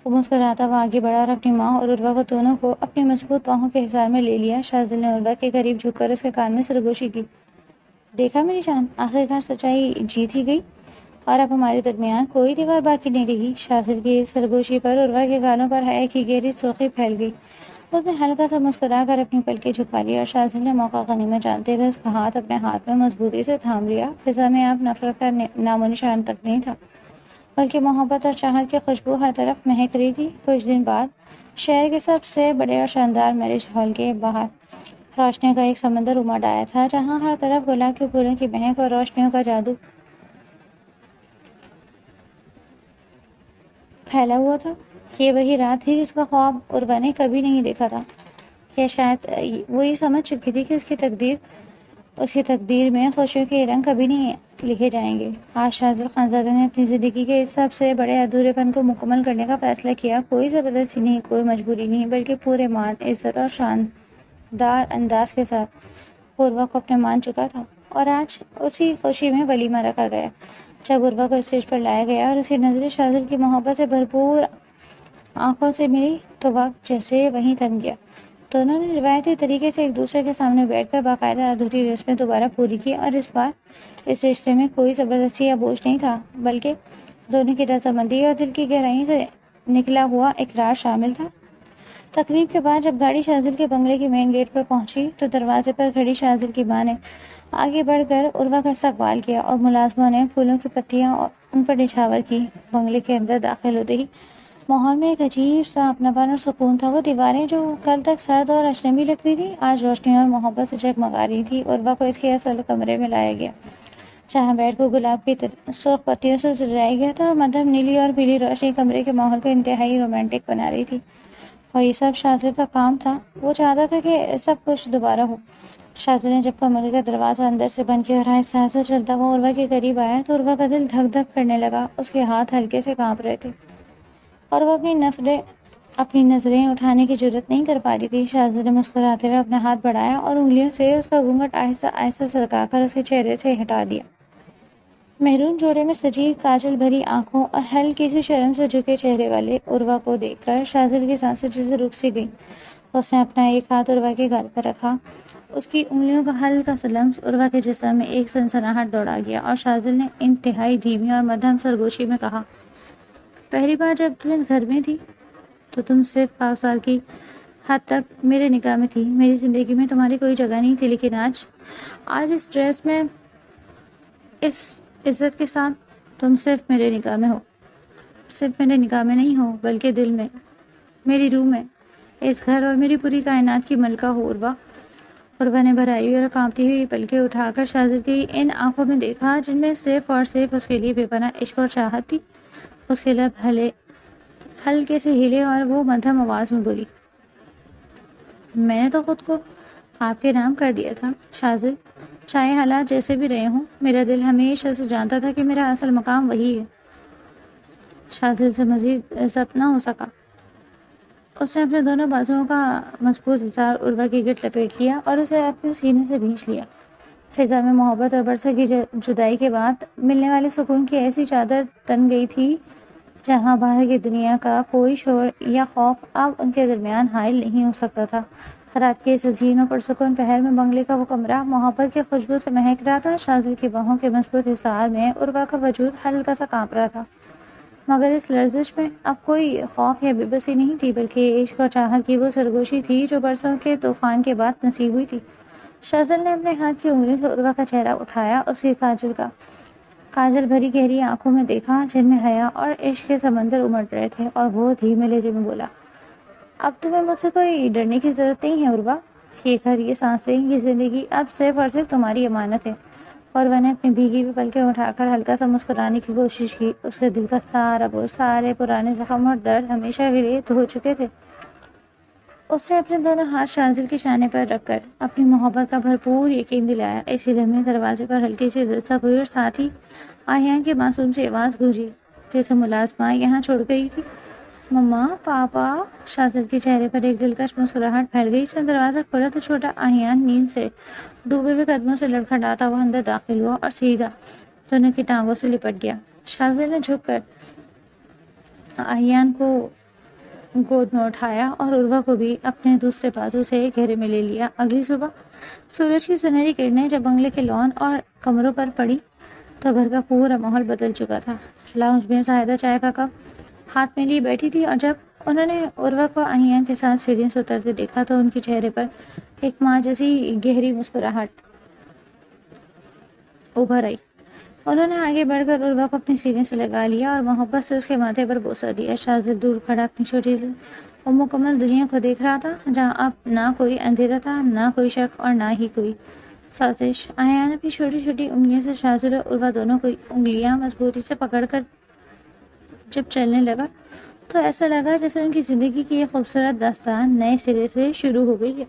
وہ مسکراتا ہوا آگے بڑھا اور اپنی ماں اور عروہ کو دونوں کو اپنی مضبوط باہوں کے حصار میں لے لیا۔ شاذل نے عروہ کے قریب جھک کر اس کے کان میں سرگوشی کی۔ دیکھا میری جان، آخرکار سچائی جیت ہی گئی اور اب ہمارے درمیان کوئی دیوار باقی نہیں رہی۔ شاذل کی سرگوشی پر عروہ کے گالوں پر حیا کی گہری سرخی پھیل گئی۔ اس نے ہلکا سا مسکرا کر اپنی پلکیں جھکا لی اور شاذل نے موقع غنیمت جانتے ہوئے اس کا ہاتھ اپنے ہاتھ میں مضبوطی سے تھام لیا۔ فضا میں اب نفرت کا نام و نشان تک نہیں تھا، بلکہ محبت اور چاہت کی خوشبو ہر طرف مہک رہی تھی۔ کچھ دن بعد شہر کے سب سے بڑے اور شاندار میرج ہال کے باہر روشنیوں کا ایک سمندر امڈ آیا تھا، جہاں ہر طرف گلاب کے پھولوں کی مہک اور روشنیوں کا جادو پھیلا ہوا تھا۔ یہ وہی رات تھی جس کا خواب عروہ نے کبھی نہیں دیکھا تھا، یا شاید وہ یہ سمجھ چکی تھی کہ اس کی تقدیر میں خوشیوں کے رنگ کبھی نہیں لکھے جائیں گے۔ آج شاذل خانزادہ نے اپنی زندگی کے اس سب سے بڑے ادھورے پن کو مکمل کرنے کا فیصلہ کیا۔ کوئی زبردستی نہیں، کوئی مجبوری نہیں، بلکہ پورے مان، عزت اور شاندار انداز کے ساتھ عروہ کو اپنے مان چکا تھا۔ اور آج اسی خوشی میں ولیمہ رکھا گیا۔ جب عروہ کو اسٹیج پر لایا گیا اور اس کی نظریں شاذل کی محبت سے بھرپور آنکھوں سے ملی تو وقت جیسے وہیں تھم گیا۔ دونوں نے روایتی طریقے سے ایک دوسرے کے سامنے بیٹھ کر باقاعدہ ادھوری رسمیں دوبارہ پوری کی، اور اس بار اس رشتے میں کوئی زبردستی یا بوجھ نہیں تھا، بلکہ دونوں کی رضامندی اور دل کی گہرائی سے نکلا ہوا اقرار شامل تھا۔ تقریب کے بعد جب گاڑی شاذل کے بنگلے کی مین گیٹ پر پہنچی تو دروازے پر کھڑی شاذل کی ماں نے آگے بڑھ کر عروہ کا استقبال کیا اور ملازموں نے پھولوں کی پتیاں ان پر نچھاور کی۔ بنگلے کے اندر داخل ہوتے ہی ماحول میں ایک عجیب سا اپناپن اور سکون تھا۔ وہ دیواریں جو کل تک سرد اور اجنبی لگتی تھی آج روشنی اور محبت سے جگمگا رہی تھی۔ عروہ کو اس کے اصل کمرے میں لایا گیا، جہاں بیڈ کو گلاب کی سرخ پتیوں سے سجایا گیا تھا اور مدھم نیلی اور پیلی روشنی کمرے کے ماحول کو انتہائی رومانٹک بنا رہی تھی۔ اور یہ سب شاذل کا کام تھا۔ وہ چاہتا تھا کہ سب کچھ دوبارہ ہو۔ شاذل نے جب کمرے کا دروازہ اندر سے بند کیا اور آہستہ آہستہ چلتا ہوا عروہ کے قریب آیا تو عروہ کا دل دھک دھک کرنے لگا۔ اس کے ہاتھ ہلکے سے کانپ رہے تھے اور وہ اپنی نظریں اٹھانے کی جرات نہیں کر پا رہی تھی۔ شاذل نے مسکراتے ہوئے اپنا ہاتھ بڑھایا اور انگلیوں سے اس کا گھونگھٹ آہستہ آہستہ سرکا کر اس کے چہرے سے ہٹا دیا۔ مہرون جوڑے میں سجی کاجل بھری آنکھوں اور ہلکی سی شرم سے جھکے چہرے والے عروہ کو دیکھ کر شاذل کی سانسیں جیسے رک سی گئیں۔ اس نے اپنا ایک ہاتھ عروہ کے گال پر رکھا۔ اس کی انگلیوں کا ہلکا سا لمس عروہ کے جسم میں ایک سنسناہٹ دوڑا گیا اور شاذل نے انتہائی دھیمی اور مدھم سرگوشی میں کہا، پہلی بار جب تم اس گھر میں تھی تو تم صرف کاغذات کی حد تک میرے نگاہ میں تھی، میری زندگی میں تمہاری کوئی جگہ نہیں تھی، لیکن آج اس ڈریس میں، اس عزت کے ساتھ تم صرف میرے نگاہ میں ہو۔ صرف میرے نگاہ میں نہیں ہو بلکہ دل میں، میری روح میں، اس گھر اور میری پوری کائنات کی ملکہ ہو عروہ۔ عروہ نے بھرائی اور کانپتی ہوئی پلکیں اٹھا کر شاذل کی ان آنکھوں میں دیکھا جن میں صرف اور صرف اس کے لیے بے پناہ عشق اور چاہت تھی۔ اس کے لب ہلکے سے ہلے اور وہ مدھم آواز میں بولی، میں نے تو خود کو آپ کے نام کر دیا تھا شاذل، چاہے حالات جیسے بھی رہے ہوں، میرا دل ہمیشہ سے جانتا تھا کہ میرا اصل مقام وہی ہے۔ شاذل سے مزید ضبط نہ ہو سکا۔ اس نے اپنے دونوں بازوؤں کا مضبوط حصار عروہ کی گرد لپیٹ لیا اور اسے اپنے سینے سے بھینچ لیا۔ فضا میں محبت اور برسوں کی جدائی کے بعد ملنے والے سکون کی ایسی چادر تن گئی تھی جہاں باہر کی دنیا کا کوئی شور یا خوف اب ان کے درمیان حائل نہیں ہو سکتا تھا۔ رات کے اس حسین اور پرسکون پہر میں بنگلے کا وہ کمرہ محبت کی خوشبو سے مہک رہا تھا۔ شاذل کی باہوں کے مضبوط حصار میں عروہ کا وجود ہلکا سا کانپ رہا تھا، مگر اس لرزش میں اب کوئی خوف یا بے بسی نہیں تھی، بلکہ عشق اور چاہت کی وہ سرگوشی تھی جو برسوں کے طوفان کے بعد نصیب ہوئی تھی۔ شاذل نے اپنے ہاتھ کی انگلی سے عروہ کا چہرہ اٹھایا، اس کی کاجل بھری گہری آنکھوں میں دیکھا جن میں حیا اور عشق کے سمندر امڑ رہے تھے، اور وہ دھیمے لہجے میں بولا، اب تمہیں مجھ سے کوئی ڈرنے کی ضرورت نہیں ہے عروہ، یہ گھر، یہ سانسیں، یہ زندگی اب صرف اور صرف تمہاری امانت ہے۔ عروہ نے اپنی بھیگی ہوئی پلکیں اٹھا کر ہلکا سا مسکرانے کی کوشش کی۔ اس کے دل کا سارا بوجھ، سارے پرانے زخم اور درد ہمیشہ کے لیے دھو چکے تھے۔ اس نے اپنے دونوں ہاتھ شاذل کے شانے پر رکھ کر اپنی محبت کا بھرپور یقین دلایا۔ اسی لمحے دروازے پر ہلکی سی دستک ہوئی اور ساتھ ہی آہیان کی معصوم سی آواز گونجی جیسے ملازمہ یہاں چھوڑ گئی تھی۔ مما، پاپا۔ شاذل کے چہرے پر ایک دلکش مسکراہٹ پھیل گئی۔ جب دروازہ کھولا تو چھوٹا آہیان نیند سے ڈوبے ہوئے قدموں سے لڑکھڑاتا ہوا اندر داخل ہوا اور سیدھا دونوں کی ٹانگوں سے لپٹ گیا۔ شاذل نے جھک کر آہیان کو گود میں اٹھایا اور عروہ کو بھی اپنے دوسرے بازو سے گھیرے میں لے لیا۔ اگلی صبح سورج کی سنہری کرنیں جب بنگلے کے لان اور کمروں پر پڑی تو گھر کا پورا ماحول بدل چکا تھا۔ لاؤنج میں زاہدہ چائے کا کپ ہاتھ میں لی بیٹھی تھی، اور جب انہوں نے عروہ کو آہیان کے ساتھ سیڑھیوں سے اترتے دیکھا تو ان کے چہرے پر ایک ماں جیسی گہری مسکراہٹ ابھر آئی۔ انہوں نے آگے بڑھ کر عروہ کو اپنے سینے سے لگا لیا اور محبت سے اس کے ماتھے پر بوسہ دیا۔ شاذب دور کھڑا اپنی چھوٹی سی اور مکمل دنیا کو دیکھ رہا تھا، جہاں اب نہ کوئی اندھیرا تھا، نہ کوئی شک اور نہ ہی کوئی سازش۔ آہیان اپنی چھوٹی چھوٹی انگلیوں سے شاذب اور عروہ دونوں کو انگلیاں مضبوطی سے پکڑ کر جب چلنے لگا تو ایسا لگا جیسے ان کی زندگی کی یہ خوبصورت داستان نئے سرے سے شروع ہو گئی ہے۔